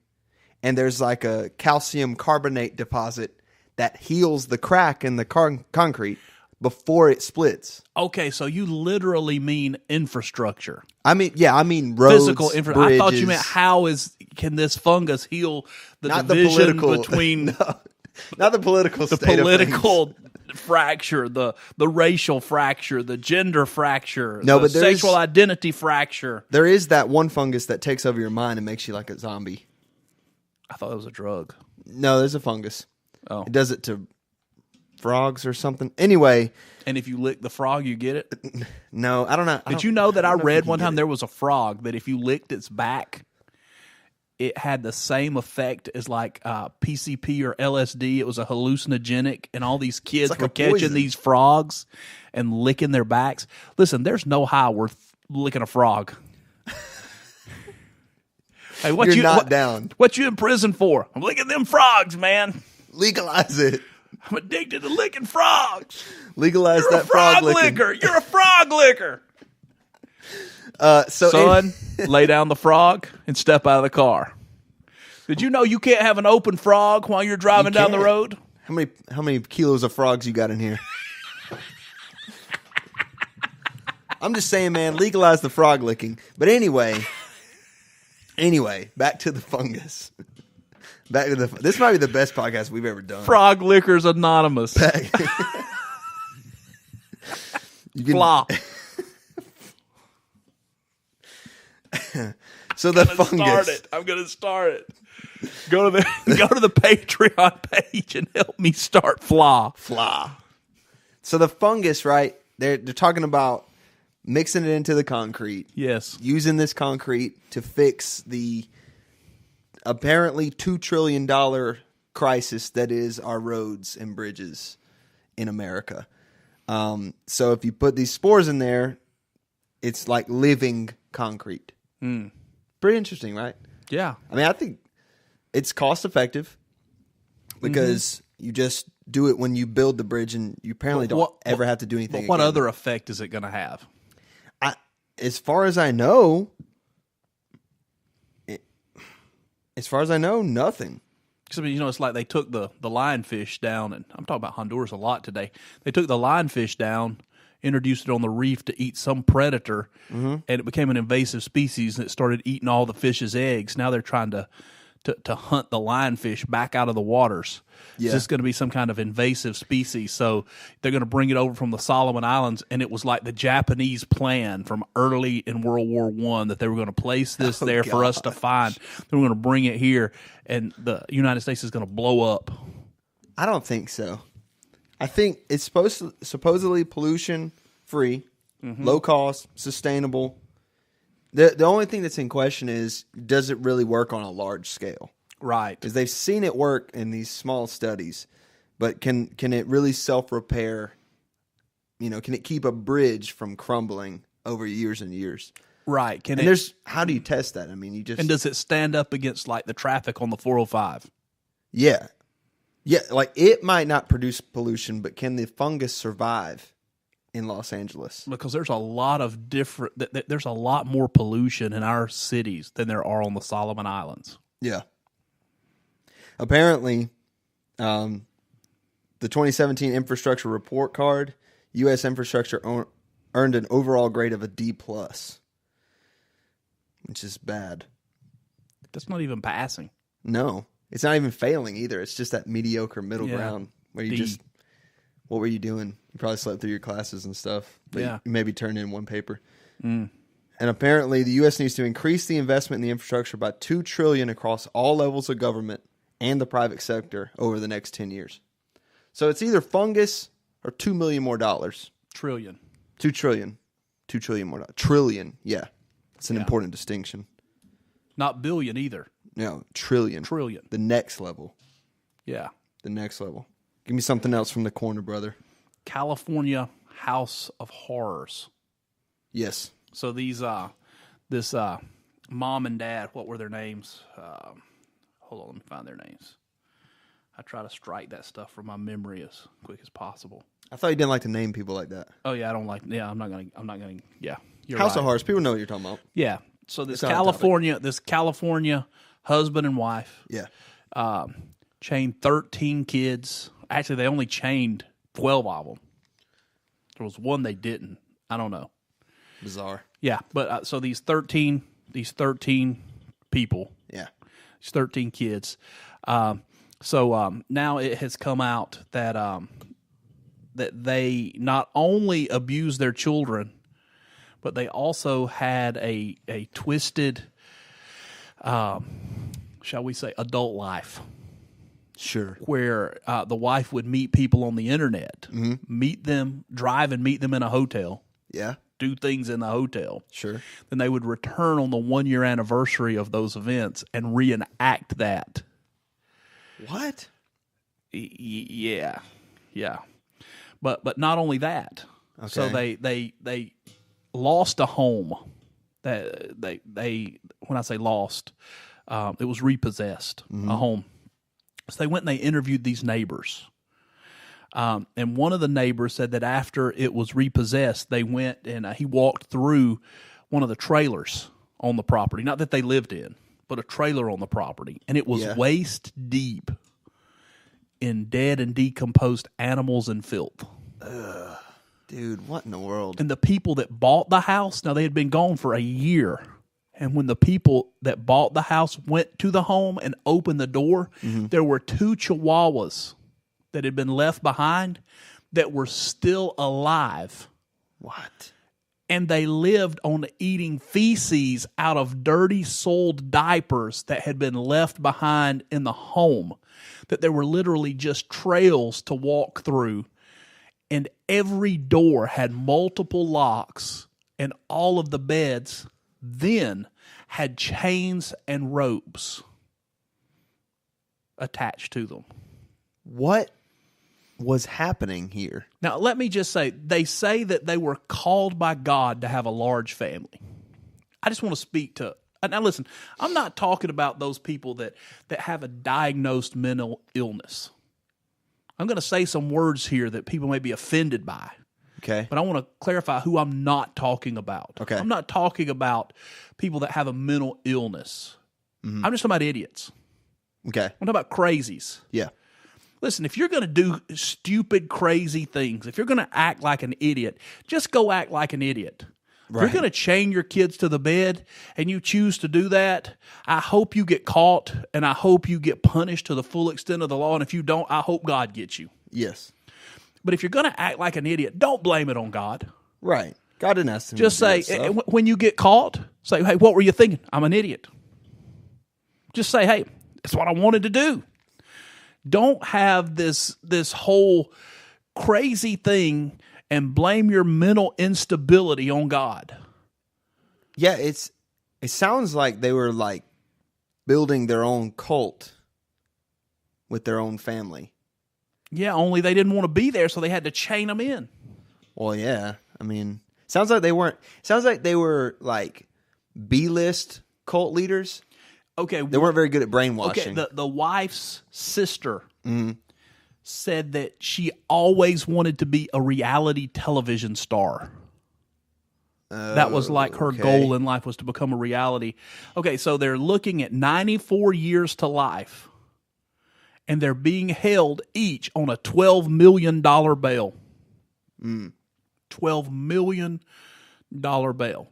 and there's like a calcium carbonate deposit that heals the crack in the concrete before it splits. Okay, so you literally mean infrastructure. I mean roads, physical infrastructure. I thought you meant can this fungus heal the division between not the political the state political of things. fracture, the racial fracture, the gender fracture, no, the but sexual identity fracture. There is that one fungus that takes over your mind and makes you like a zombie. I thought it was a drug. No, there's a fungus. Oh, it does it to frogs or something. Anyway, and if you lick the frog, you get it. No, I don't know. Did you know that I read one time there was a frog that if you licked its back, it had the same effect as like PCP or LSD. It was a hallucinogenic, and all these kids like were a catching poison. these frogs and licking their backs. Listen, there's no high worth licking a frog. Hey, down. What you in prison for? I'm licking them frogs, man. Legalize it. I'm addicted to licking frogs. Legalize You're that a frog licking. licker. You're a frog licker. Son, lay down the frog and step out of the car. Did you know you can't have an open frog while you're driving down the road? How many kilos of frogs you got in here? I'm just saying, man, legalize the frog licking. But anyway, back to the fungus. This might be the best podcast we've ever done. Frog Lickers Anonymous. Flaw. So the fungus. I'm gonna start it. Go to the Patreon page and help me start Flaw. So the fungus, right? They're talking about mixing it into the concrete. Yes. Using this concrete to fix the apparently $2 trillion crisis that is our roads and bridges in America. So if you put these spores in there, it's like living concrete. Pretty interesting, right? Yeah. I mean, I think it's cost effective because you just do it when you build the bridge, and you apparently don't ever have to do anything. But what other effect is it going to have? As far as I know, nothing. Because, I mean, it's like they took the lionfish down, and I'm talking about Honduras a lot today. They took the lionfish down, introduced it on the reef to eat some predator, and it became an invasive species, and it started eating all the fish's eggs. Now they're trying to hunt the lionfish back out of the waters. Yeah. It's just going to be some kind of invasive species. So they're going to bring it over from the Solomon Islands, and it was like the Japanese plan from early in World War I that they were going to place this there for us to find. They were going to bring it here, and the United States is going to blow up. I don't think so. I think it's supposedly pollution free, low cost, sustainable. The only thing that's in question is, does it really work on a large scale? Right. Because they've seen it work in these small studies, but can it really self-repair? Can it keep a bridge from crumbling over years and years? Right. How do you test that? I mean, and does it stand up against like the traffic on the 405? Yeah. Yeah, like it might not produce pollution, but can the fungus survive in Los Angeles? Because there's a lot more pollution in our cities than there are on the Solomon Islands. Yeah. Apparently, the 2017 infrastructure report card, U.S. infrastructure earned an overall grade of a D+, which is bad. That's not even passing. No, it's not even failing either. It's just that mediocre middle ground where what were you doing? You probably slept through your classes and stuff, but you maybe turned in one paper. And apparently, the U.S. needs to increase the investment in the infrastructure by $2 trillion across all levels of government and the private sector over the next 10 years. So it's either fungus or $2 million more dollars. Trillion. $2 trillion. $2 trillion more dollars. Trillion, yeah. It's an important distinction. Not billion either. No, trillion. Trillion. The next level. Yeah. The next level. Give me something else from the corner, brother. California House of Horrors. Yes. So this mom and dad, what were their names? Hold on, let me find their names. I try to strike that stuff from my memory as quick as possible. I thought you didn't like to name people like that. Oh yeah, I don't like. Yeah, I'm not gonna. Yeah, you're House right. of Horrors. People know what you're talking about. Yeah. So this California husband and wife. Yeah. Chained 13 kids. Actually, they only chained 12 of them. There was one they didn't. I don't know. Bizarre. Yeah, but so these 13 people. Yeah. These 13 kids. So now it has come out that that they not only abused their children, but they also had a twisted, shall we say, adult life. Sure. Where the wife would meet people on the internet, meet them, drive and meet them in a hotel. Yeah. Do things in the hotel. Sure. Then they would return on the 1-year anniversary of those events and reenact that. What? Yeah. But not only that. Okay. So they lost a home. That they when I say lost, it was repossessed, a home. So they went and they interviewed these neighbors. And one of the neighbors said that after it was repossessed, they went and he walked through one of the trailers on the property. Not that they lived in, but a trailer on the property. And it was waist deep in dead and decomposed animals and filth. Ugh. Dude, what in the world? And the people that bought the house, now they had been gone for a year. And when the people that bought the house went to the home and opened the door, there were 2 chihuahuas that had been left behind that were still alive. What? And they lived on eating feces out of dirty, soiled diapers that had been left behind in the home. That there were literally just trails to walk through. And every door had multiple locks, and all of the beds then had chains and ropes attached to them. What was happening here? Now, let me just say, they say that they were called by God to have a large family. I just want to speak to... Now, listen, I'm not talking about those people that have a diagnosed mental illness. I'm going to say some words here that people may be offended by. Okay. But I want to clarify who I'm not talking about. Okay. I'm not talking about people that have a mental illness. I'm just talking about idiots. Okay. I'm talking about crazies. Yeah. Listen, if you're going to do stupid, crazy things, if you're going to act like an idiot, just go act like an idiot. Right. If you're going to chain your kids to the bed and you choose to do that, I hope you get caught and I hope you get punished to the full extent of the law. And if you don't, I hope God gets you. Yes. But if you're going to act like an idiot, don't blame it on God. Right. God didn't ask him just to do say, that stuff. when you get caught, say, hey, what were you thinking? I'm an idiot. Just say, hey, that's what I wanted to do. Don't have this whole crazy thing and blame your mental instability on God. Yeah, it sounds like they were like building their own cult with their own family. Yeah, only they didn't want to be there, so they had to chain them in. Well, yeah. I mean, sounds like they were like B-list cult leaders. Okay. They weren't very good at brainwashing. Okay, the wife's sister said that she always wanted to be a reality television star. That was like her goal in life, was to become a reality. Okay, so they're looking at 94 years to life, and they're being held each on a $12 million bail. $12 million bail.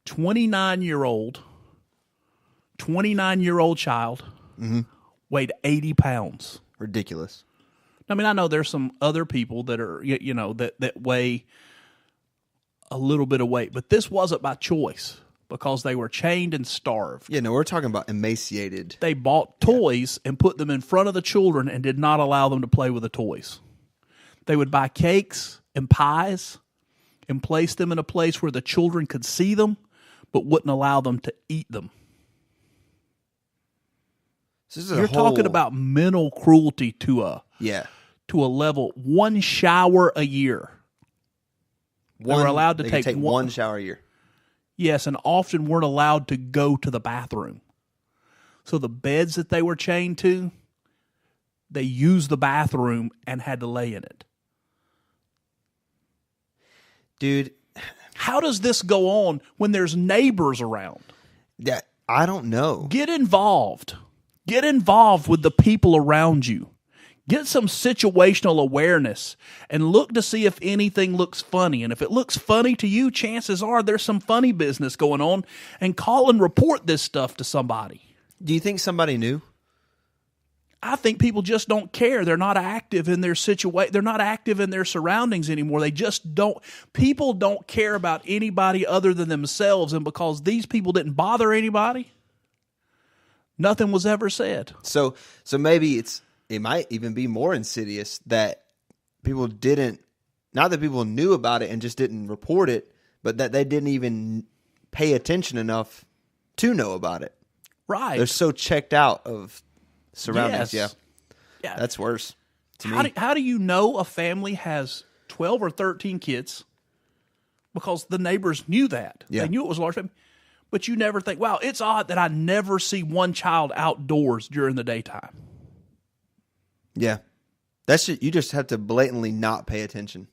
29-year-old child weighed 80 pounds. Ridiculous. I mean, I know there's some other people that are, that weigh a little bit of weight, but this wasn't by choice because they were chained and starved. Yeah, no, we're talking about emaciated. They bought toys and put them in front of the children and did not allow them to play with the toys. They would buy cakes and pies and place them in a place where the children could see them, but wouldn't allow them to eat them. You're talking about mental cruelty to a level. 1 shower a year. They were allowed to take one shower a year. Yes, and often weren't allowed to go to the bathroom. So the beds that they were chained to, they used the bathroom and had to lay in it. Dude, how does this go on when there's neighbors around? Yeah, I don't know. Get involved. Get involved with the people around you. Get some situational awareness and look to see if anything looks funny. And if it looks funny to you, chances are there's some funny business going on, and call and report this stuff to somebody. Do you think somebody knew? I think people just don't care. They're not active in their situation. They're not active in their surroundings anymore. They just don't. People don't care about anybody other than themselves. And because these people didn't bother anybody, nothing was ever said. So maybe it might even be more insidious that people didn't, not that people knew about it and just didn't report it, but that they didn't even pay attention enough to know about it. Right. They're so checked out of surroundings. Yes. Yeah. That's worse to How me. how do you know a family has 12 or 13 kids? Because the neighbors knew that. Yeah. They knew it was a large family. But you never think, wow, it's odd that I never see one child outdoors during the daytime. Yeah. You just have to blatantly not pay attention.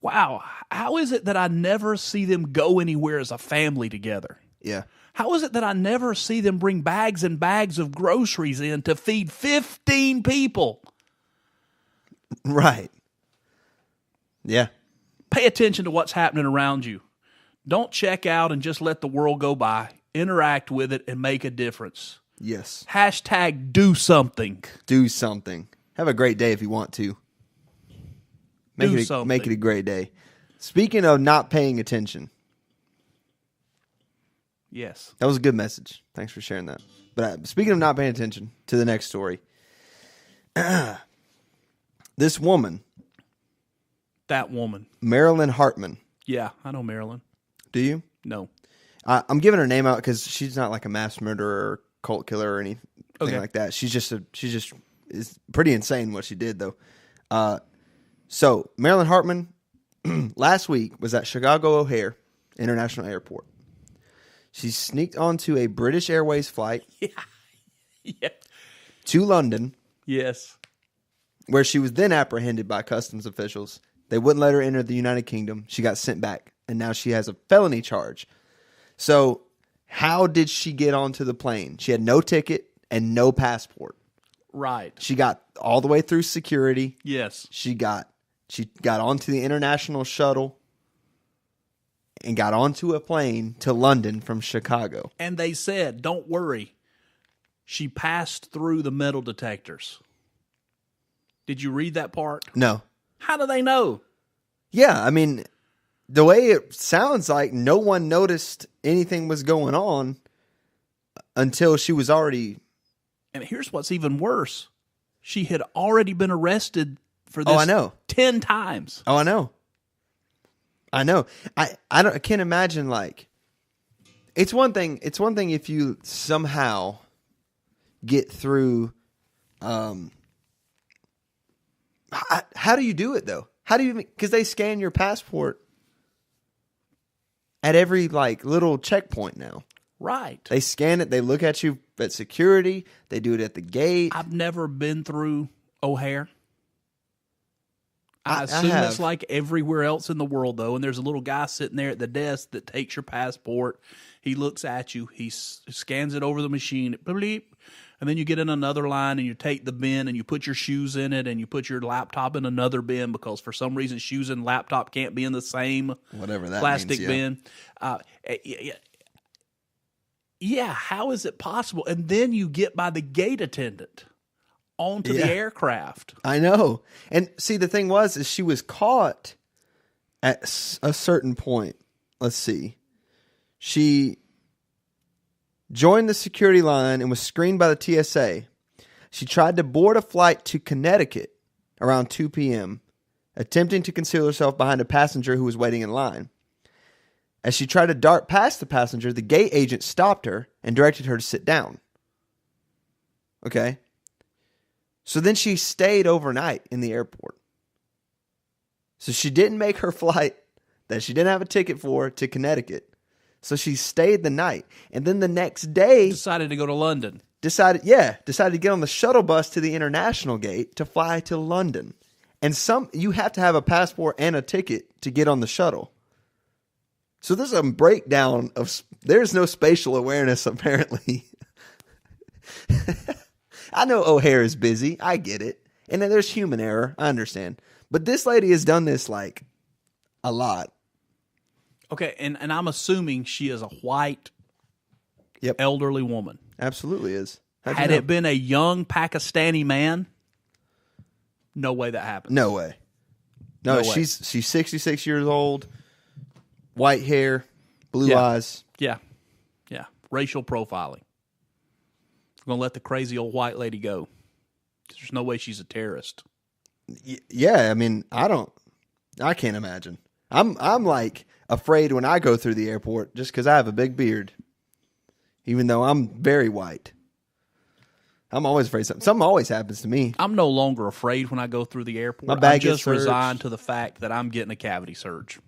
Wow, how is it that I never see them go anywhere as a family together? Yeah. How is it that I never see them bring bags and bags of groceries in to feed 15 people? Right. Yeah. Pay attention to what's happening around you. Don't check out and just let the world go by. Interact with it and make a difference. Yes. Hashtag do something. Do something. Have a great day if you want to. Make it a great day. Speaking of not paying attention. Yes. That was a good message. Thanks for sharing that. But speaking of not paying attention, to the next story. This woman. That woman. Marilyn Hartman. Yeah, I know Marilyn. Do you? No. I'm giving her name out because she's not like a mass murderer or cult killer or anything like that. She just is pretty insane what she did, though. So Marilyn Hartman last week was at Chicago O'Hare International Airport. She sneaked onto a British Airways flight to London. Yes. Where she was then apprehended by customs officials. They wouldn't let her enter the United Kingdom. She got sent back, and now she has a felony charge. So how did she get onto the plane? She had no ticket and no passport. Right. She got all the way through security. Yes. She got onto the international shuttle and got onto a plane to London from Chicago. And they said, don't worry, she passed through the metal detectors. Did you read that part? No. How do they know? Yeah, I mean, the way it sounds like no one noticed anything was going on until she was already... And here's what's even worse. She had already been arrested for this 10 times. Oh, I know. I can't imagine, like, it's one thing if you somehow get through how do you do it though? Because they scan your passport at every like little checkpoint now. Right. They scan it, they look at you at security, they do it at the gate. I've never been through O'Hare. I assume have. it's like everywhere else in the world, though, and there's a little guy sitting there at the desk that takes your passport. He looks at you. He scans it over the machine, bleep, and then you get in another line, and you take the bin, and you put your shoes in it, and you put your laptop in another bin because for some reason shoes and laptop can't be in the same whatever that plastic means, bin. Yeah, how is it possible? And then you get by the gate attendant onto the aircraft. I know. And see, the thing is she was caught at a certain point. Let's see. She joined the security line and was screened by the TSA. She tried to board a flight to Connecticut around 2 p.m., attempting to conceal herself behind a passenger who was waiting in line. As she tried to dart past the passenger, the gate agent stopped her and directed her to sit down. Okay? So then she stayed overnight in the airport. So she didn't make her flight that she didn't have a ticket for to Connecticut. So she stayed the night. And then the next day Decided to go to London. decided to get on the shuttle bus to the international gate to fly to London. And you have to have a passport and a ticket to get on the shuttle. So there's a breakdown there's no spatial awareness apparently. I know O'Hare is busy. I get it. And then there's human error. I understand. But this lady has done this like a lot. Okay, and I'm assuming she is a white, elderly woman. Absolutely is. Had it been a young Pakistani man, no way that happens. No way. No, she's 66 years old, white hair, blue eyes. Yeah. Racial profiling. I'm going to let the crazy old white lady go. There's no way she's a terrorist. Yeah, I mean, I can't imagine. I'm like afraid when I go through the airport just because I have a big beard, even though I'm very white. I'm always afraid something always happens to me. I'm no longer afraid when I go through the airport. My bag I'm just gets searched. resigned to the fact that I'm getting a cavity search.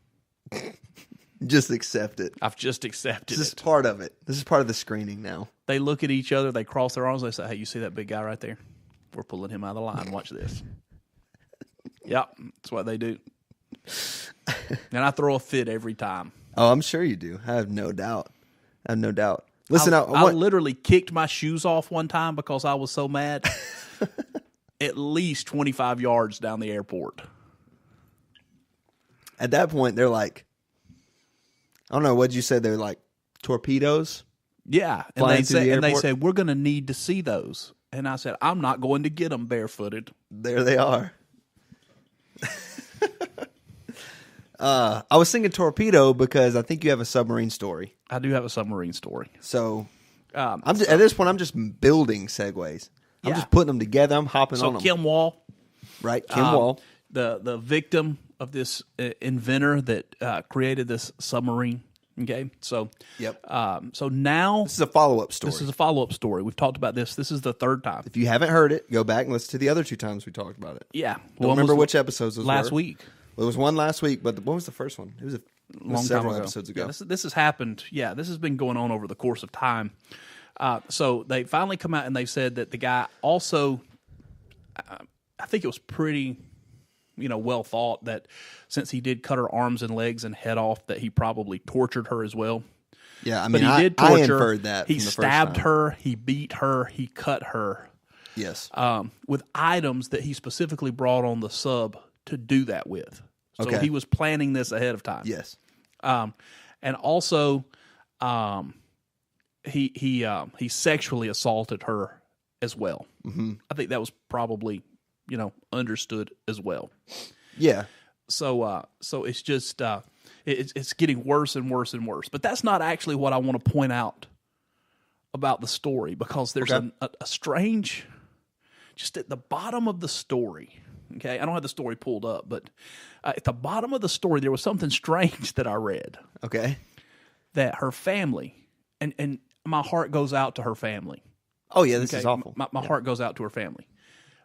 Just accept it. I've just accepted This is part of it. This is part of the screening now. They look at each other, they cross their arms, they say, hey, you see that big guy right there? We're pulling him out of the line. Watch this. Yep, that's what they do. And I throw a fit every time. Oh, I'm sure you do. I have no doubt. Listen, I literally kicked my shoes off one time because I was so mad. At least 25 yards down the airport. At that point, they're like, I don't know, what'd you say? They're like torpedoes? Yeah, and they said, we're going to need to see those. And I said, I'm not going to get them barefooted. There they are. I was thinking torpedo because I think you have a submarine story. I do have a submarine story. So, at this point, I'm just building segues. I'm just putting them together. I'm hopping on them. So Kim Wall. Right, Kim Wall. The victim of this inventor that created this submarine. Okay, so so now this is a follow-up story. This is a follow-up story. We've talked about this. This is the third time. If you haven't heard it, go back and listen to the other two times we talked about it. Yeah, Don't remember which episodes those last were. week. Well, it was one last week, but what was the first one? It was several episodes ago. Yeah, this has happened. Yeah, this has been going on over the course of time. So they finally come out and they said that the guy also, I think it was pretty, well thought that since he did cut her arms and legs and head off, that he probably tortured her as well. Yeah, I mean, but he did torture. I inferred that. He stabbed her. He beat her. He cut her. Yes. With items that he specifically brought on the sub to do that with. So he was planning this ahead of time. Yes. And also, he sexually assaulted her as well. Mm-hmm. I think that was probably, understood as well. Yeah. So it's just it's getting worse and worse and worse. But that's not actually what I want to point out about the story, because there's a strange, just at the bottom of the story. Okay, I don't have the story pulled up, but at the bottom of the story, there was something strange that I read. Okay. That her family, and my heart goes out to her family. Oh, yeah, this is awful. My heart goes out to her family.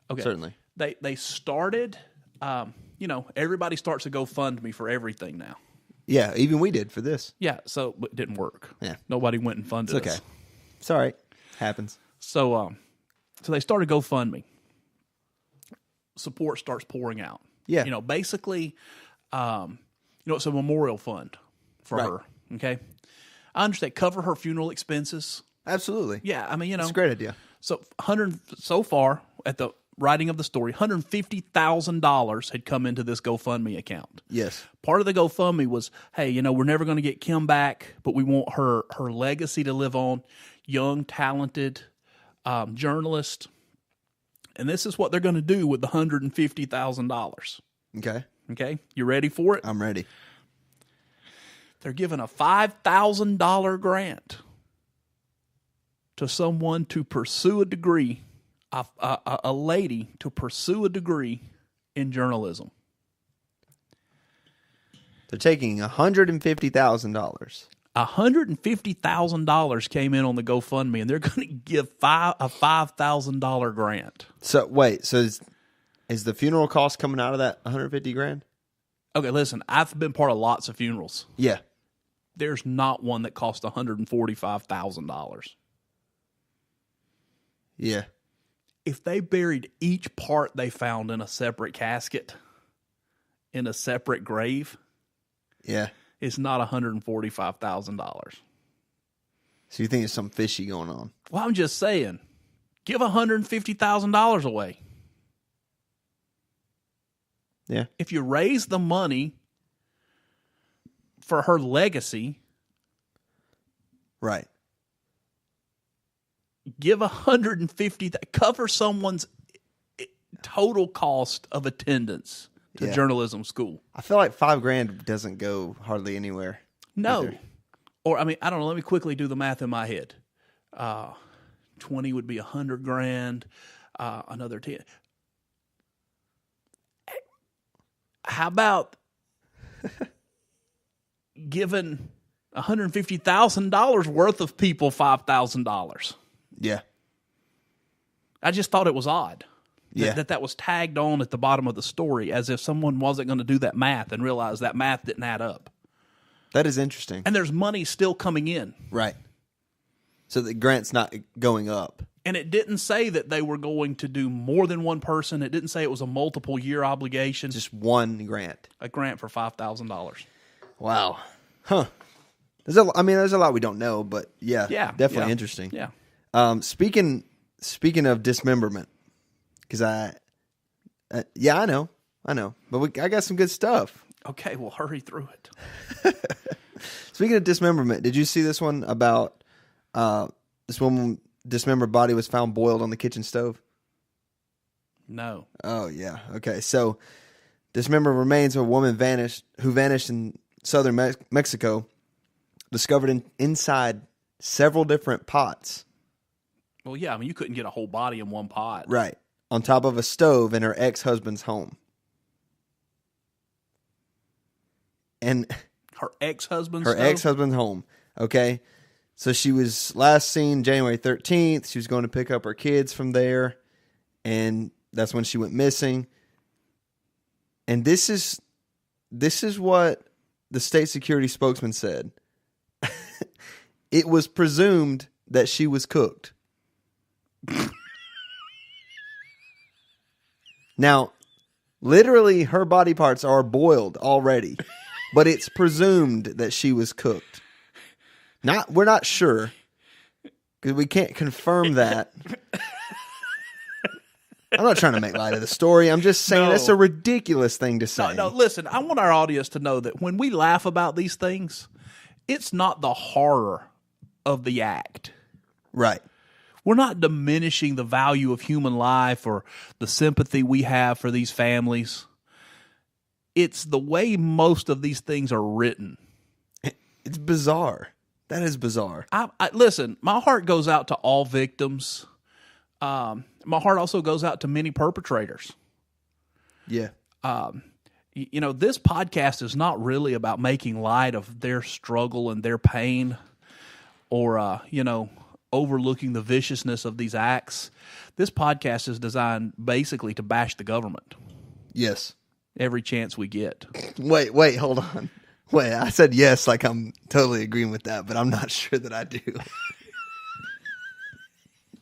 Okay. Certainly. They started, everybody starts a GoFundMe for everything now. Yeah, even we did for this. Yeah, so but it didn't work. Yeah. Nobody went and funded it's okay. us. It's all right. Happens. So they started GoFundMe. Support starts pouring out. Yeah. Basically, it's a memorial fund for her. Okay. I understand. Cover her funeral expenses. Absolutely. Yeah. I mean, it's a great idea. So so far at the writing of the story, $150,000 had come into this GoFundMe account. Yes. Part of the GoFundMe was, hey, we're never going to get Kim back, but we want her legacy to live on. Young, talented journalist. And this is what they're going to do with the $150,000. Okay. You ready for it? I'm ready. They're giving a $5,000 grant to someone to pursue a degree, a lady to pursue a degree in journalism. They're taking $150,000. $150,000 came in on the GoFundMe, and they're going to give a $5,000 grant. So wait, is the funeral cost coming out of that $150,000? Okay, listen, I've been part of lots of funerals. Yeah. there's not one that cost $145,000. Yeah. If they buried each part they found in a separate casket, in a separate grave, yeah, it's not $145,000. So you think there's something fishy going on? Well, I'm just saying, give $150,000 away. Yeah. If you raise the money for her legacy, right. Give $150,000, cover someone's total cost of attendance to journalism school. I feel like $5,000 doesn't go hardly anywhere. No. Either. Or, I mean, I don't know. Let me quickly do the math in my head. 20 would be $100,000. Another 10. How about giving $150,000 worth of people $5,000? Yeah. I just thought it was odd. Yeah. That was tagged on at the bottom of the story as if someone wasn't going to do that math and realize that math didn't add up. That is interesting. And there's money still coming in. Right. So the grant's not going up. And it didn't say that they were going to do more than one person. It didn't say it was a multiple year obligation. Just one grant. A grant for $5,000. Wow. Huh. There's a lot we don't know, but yeah definitely interesting. Yeah. Speaking of dismemberment, because I know, but I got some good stuff. Okay, well, hurry through it. Speaking of dismemberment, did you see this one about this woman dismembered body was found boiled on the kitchen stove? No. Oh yeah. Okay. So dismembered remains of a woman who vanished in southern Mexico, discovered inside several different pots. Well, yeah, I mean, you couldn't get a whole body in one pot. Right. On top of a stove in her ex-husband's home. And her ex-husband's home. Okay. So she was last seen January 13th. She was going to pick up her kids from there. And that's when she went missing. And this is what the state security spokesman said. It was presumed that she was cooked. Now, literally, her body parts are boiled already, but it's presumed that she was cooked. We're not sure because we can't confirm that. I'm not trying to make light of the story. I'm just saying that's a ridiculous thing to say. No, listen, I want our audience to know that when we laugh about these things, it's not the horror of the act. Right. We're not diminishing the value of human life or the sympathy we have for these families. It's the way most of these things are written. It's bizarre. That is bizarre. Listen, my heart goes out to all victims. My heart also goes out to many perpetrators. Yeah. This podcast is not really about making light of their struggle and their pain or, overlooking the viciousness of these acts. This podcast is designed basically to bash the government. Yes. Every chance we get. Wait, hold on. Wait, I said yes like I'm totally agreeing with that, but I'm not sure that I do.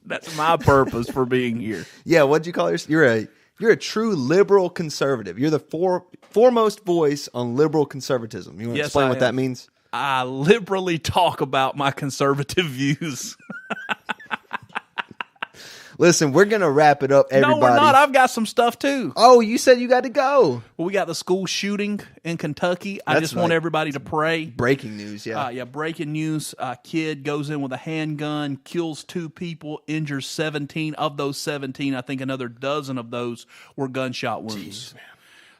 That's my purpose for being here. Yeah, what'd you call yourself? You're a true liberal conservative. You're the foremost voice on liberal conservatism. You want to explain what that means? I liberally talk about my conservative views. Listen, we're going to wrap it up, everybody. No, we're not. I've got some stuff, too. Oh, you said you got to go. Well, we got the school shooting in Kentucky. I just want everybody to pray. Breaking news, yeah. Breaking news. A kid goes in with a handgun, kills 2 people, injures 17. Of those 17, I think another dozen of those were gunshot wounds. Jeez, man.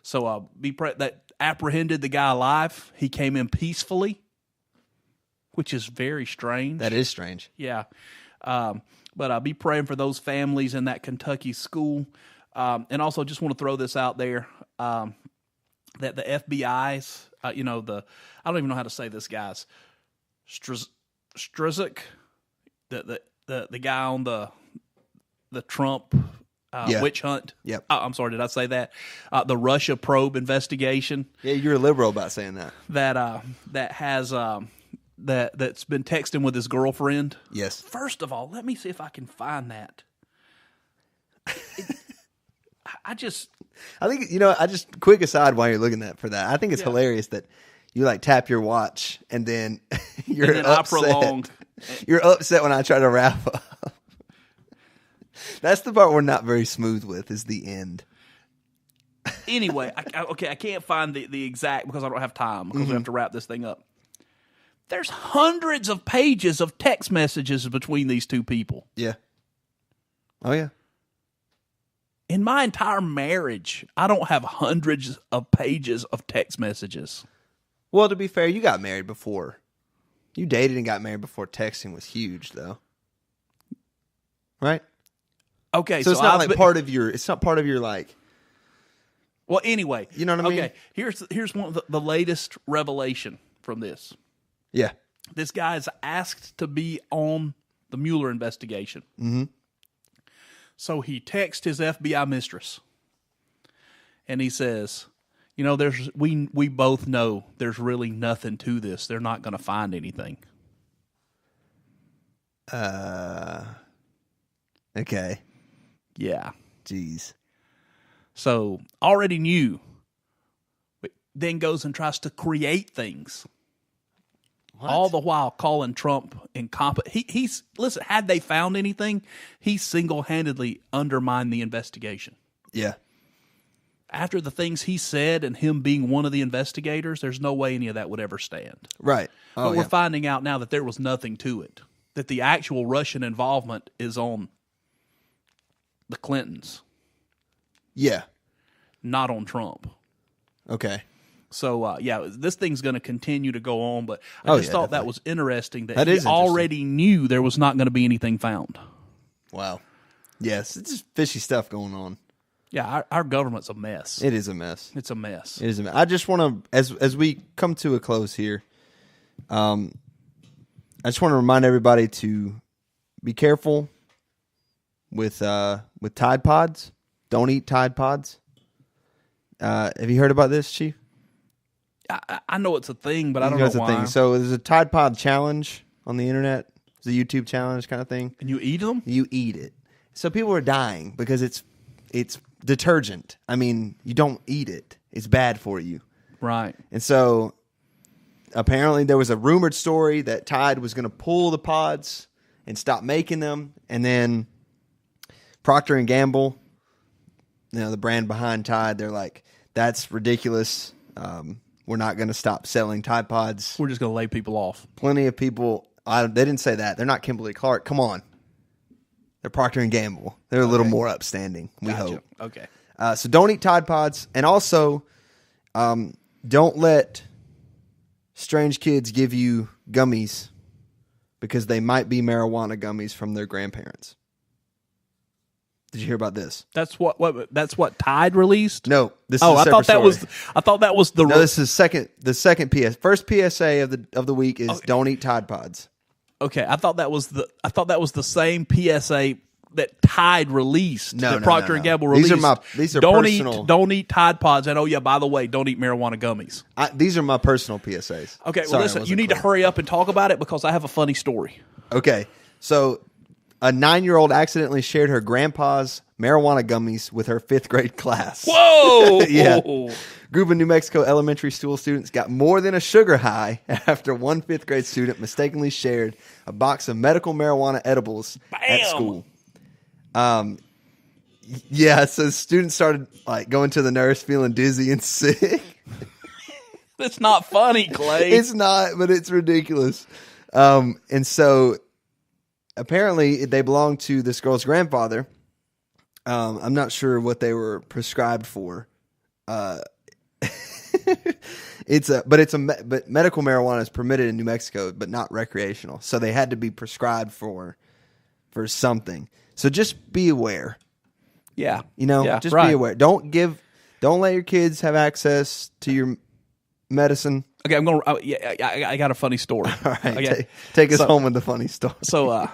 So that apprehended the guy alive. He came in peacefully, which is very strange. That is strange. Yeah. But I'll be praying for those families in that Kentucky school. And also just want to throw this out there, that the FBI's, I don't even know how to say this, guys. Struzak, the guy on the Trump witch hunt. Yep. I'm sorry, did I say that? The Russia probe investigation. Yeah, you're liberal about saying that. That has that's been texting with his girlfriend. Yes. First of all, let me see if I can find that. I think, I just quick aside while you're looking for that. I think it's hilarious that you like tap your watch and then you're upset. I prolonged. You're upset when I try to wrap up. That's the part we're not very smooth with, is the end. Anyway, I can't find the exact, because I don't have time, because we have to wrap this thing up. There's hundreds of pages of text messages between these two people. Yeah. Oh, yeah. In my entire marriage, I don't have hundreds of pages of text messages. Well, to be fair, you got married before. You dated and got married before texting was huge, though. Right? Okay, so it's not like part of your. It's not part of your like. Well, anyway, you know what I mean. Okay, here's one of the latest revelation from this. Yeah, this guy is asked to be on the Mueller investigation. Mm-hmm. So he texts his FBI mistress, and he says, we both know there's really nothing to this. They're not going to find anything. Okay. Yeah. Jeez. So already knew, but then goes and tries to create things. What? All the while calling Trump incompetent. Listen, had they found anything, he single-handedly undermined the investigation. Yeah. After the things he said and him being one of the investigators, there's no way any of that would ever stand. Right. But we're finding out now that there was nothing to it. That the actual Russian involvement is on the Clintons. Yeah. Not on Trump. Okay. So, this thing's going to continue to go on, but I just thought that was interesting that he already knew there was not going to be anything found. Wow. Yes, it's just fishy stuff going on. Yeah, our government's a mess. It is a mess. It's a mess. It is a mess. I just want to, as we come to a close here, I just want to remind everybody to be careful with Tide Pods. Don't eat Tide Pods. Have you heard about this, Chief? I know it's a thing, but I don't know why. Thing. So there's a Tide Pod challenge on the internet. It's a YouTube challenge kind of thing. And you eat them? You eat it. So people are dying because it's detergent. I mean, you don't eat it. It's bad for you. Right. And so apparently there was a rumored story that Tide was going to pull the pods and stop making them. And then Procter & Gamble, the brand behind Tide, they're like, that's ridiculous. We're not going to stop selling Tide Pods. We're just going to lay people off. Plenty of people. They didn't say that. They're not Kimberly Clark. Come on. They're Procter & Gamble. They're a little more upstanding, we hope. Okay. So don't eat Tide Pods. And also, don't let strange kids give you gummies because they might be marijuana gummies from their grandparents. Did you hear about this? That's what Tide released? No, this is I thought that was the No, this is the second PS. First PSA of the week is don't eat Tide Pods. Okay, I thought that was the same PSA that Tide released. No, that Procter & Gamble released. These are don't personal. Don't eat Tide Pods, and by the way, don't eat marijuana gummies. These are my personal PSAs. Okay, well listen, you need to hurry up and talk about it because I have a funny story. Okay, so a 9-year-old accidentally shared her grandpa's marijuana gummies with her 5th grade class. Whoa! Yeah. Group of New Mexico elementary school students got more than a sugar high after one 5th grade student mistakenly shared a box of medical marijuana edibles at school. Yeah, so students started going to the nurse feeling dizzy and sick. That's not funny, Clay. It's not, but it's ridiculous. And so apparently they belonged to this girl's grandfather. I'm not sure what they were prescribed for. But medical marijuana is permitted in New Mexico, but not recreational. So they had to be prescribed for something. So just be aware. Yeah. Be aware. Don't let your kids have access to your medicine. Okay, I got a funny story. All right. Okay. Take us home with the funny story. So,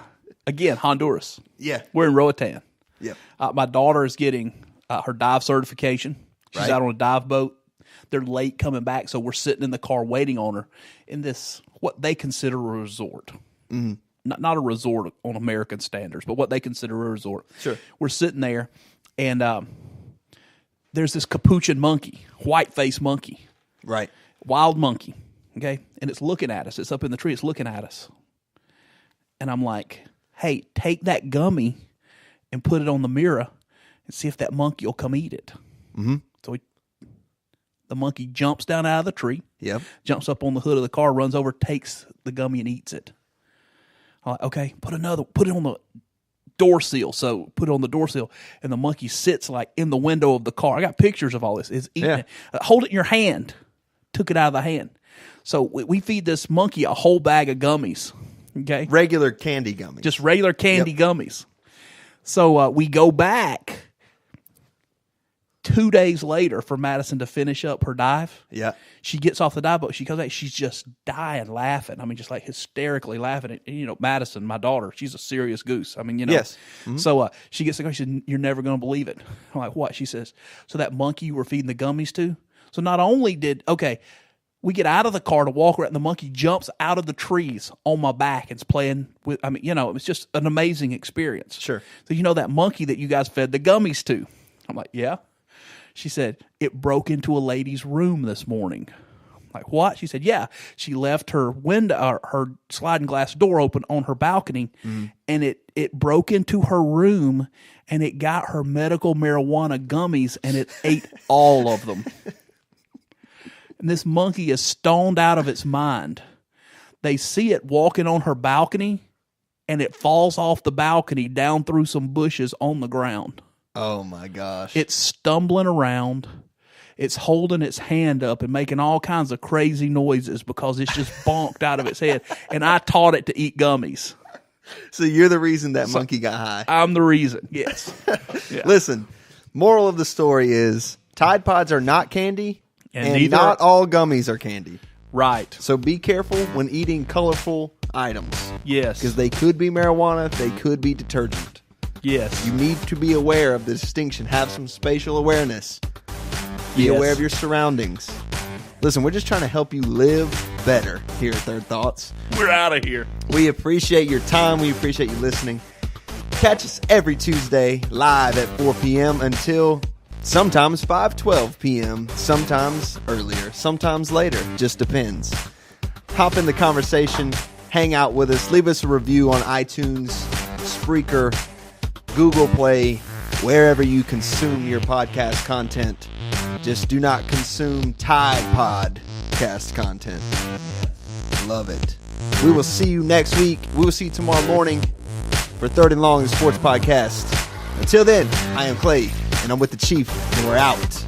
again, Honduras. Yeah. We're in Roatan. Yep. My daughter is getting her dive certification. She's out on a dive boat. They're late coming back, so we're sitting in the car waiting on her. And this what they consider a resort. Mm-hmm. Not a resort on American standards, but what they consider a resort. Sure. We're sitting there, and there's this capuchin monkey, white-faced monkey. Right. Wild monkey, okay? And it's looking at us. It's up in the tree. It's looking at us. And I'm like, hey, take that gummy and put it on the mirror and see if that monkey will come eat it. Mm-hmm. So the monkey jumps down out of the tree, jumps up on the hood of the car, runs over, takes the gummy and eats it. I'm like, okay, put it on the door seal. So put it on the door seal, and the monkey sits like in the window of the car. I got pictures of all this. It's eating it. Hold it in your hand. Took it out of the hand. So we feed this monkey a whole bag of gummies. Okay, regular candy gummies, just regular candy gummies. So we go back 2 days later for Madison to finish up her dive. Yeah. She gets off the dive boat. She comes back. She's just dying laughing. I mean, just like hysterically laughing. And, Madison, my daughter, she's a serious goose. I mean, Yes. Mm-hmm. So she gets to go. She said, you're never going to believe it. I'm like, what? She says, so that monkey you were feeding the gummies to? So not only we get out of the car to walk around, and the monkey jumps out of the trees on my back and is playing with, it was just an amazing experience. Sure. So that monkey that you guys fed the gummies to? I'm like, yeah. She said, it broke into a lady's room this morning. I'm like, what? She said, yeah. She left her window, her sliding glass door open on her balcony, and it broke into her room, and it got her medical marijuana gummies, and it ate all of them. And this monkey is stoned out of its mind. They see it walking on her balcony, and it falls off the balcony down through some bushes on the ground. Oh, my gosh. It's stumbling around. It's holding its hand up and making all kinds of crazy noises because it's just bonked out of its head. And I taught it to eat gummies. So you're the reason that monkey got high. I'm the reason, yes. Yeah. Listen, moral of the story is Tide Pods are not candy, and not all gummies are candy. Right. So be careful when eating colorful items. Yes. Because they could be marijuana, they could be detergent. Yes. You need to be aware of the distinction. Have some spatial awareness. Be aware of your surroundings. Listen, we're just trying to help you live better here at Third Thoughts. We're out of here. We appreciate your time. We appreciate you listening. Catch us every Tuesday live at 4 p.m. until sometimes 5:12 p.m., sometimes earlier, sometimes later. Just depends. Hop in the conversation. Hang out with us. Leave us a review on iTunes, Spreaker, Google Play, wherever you consume your podcast content. Just do not consume Tide Podcast content. Love it. We will see you next week. We will see you tomorrow morning for Third and Long, the sports podcast. Until then, I am Clay, and I'm with the Chief, and we're out.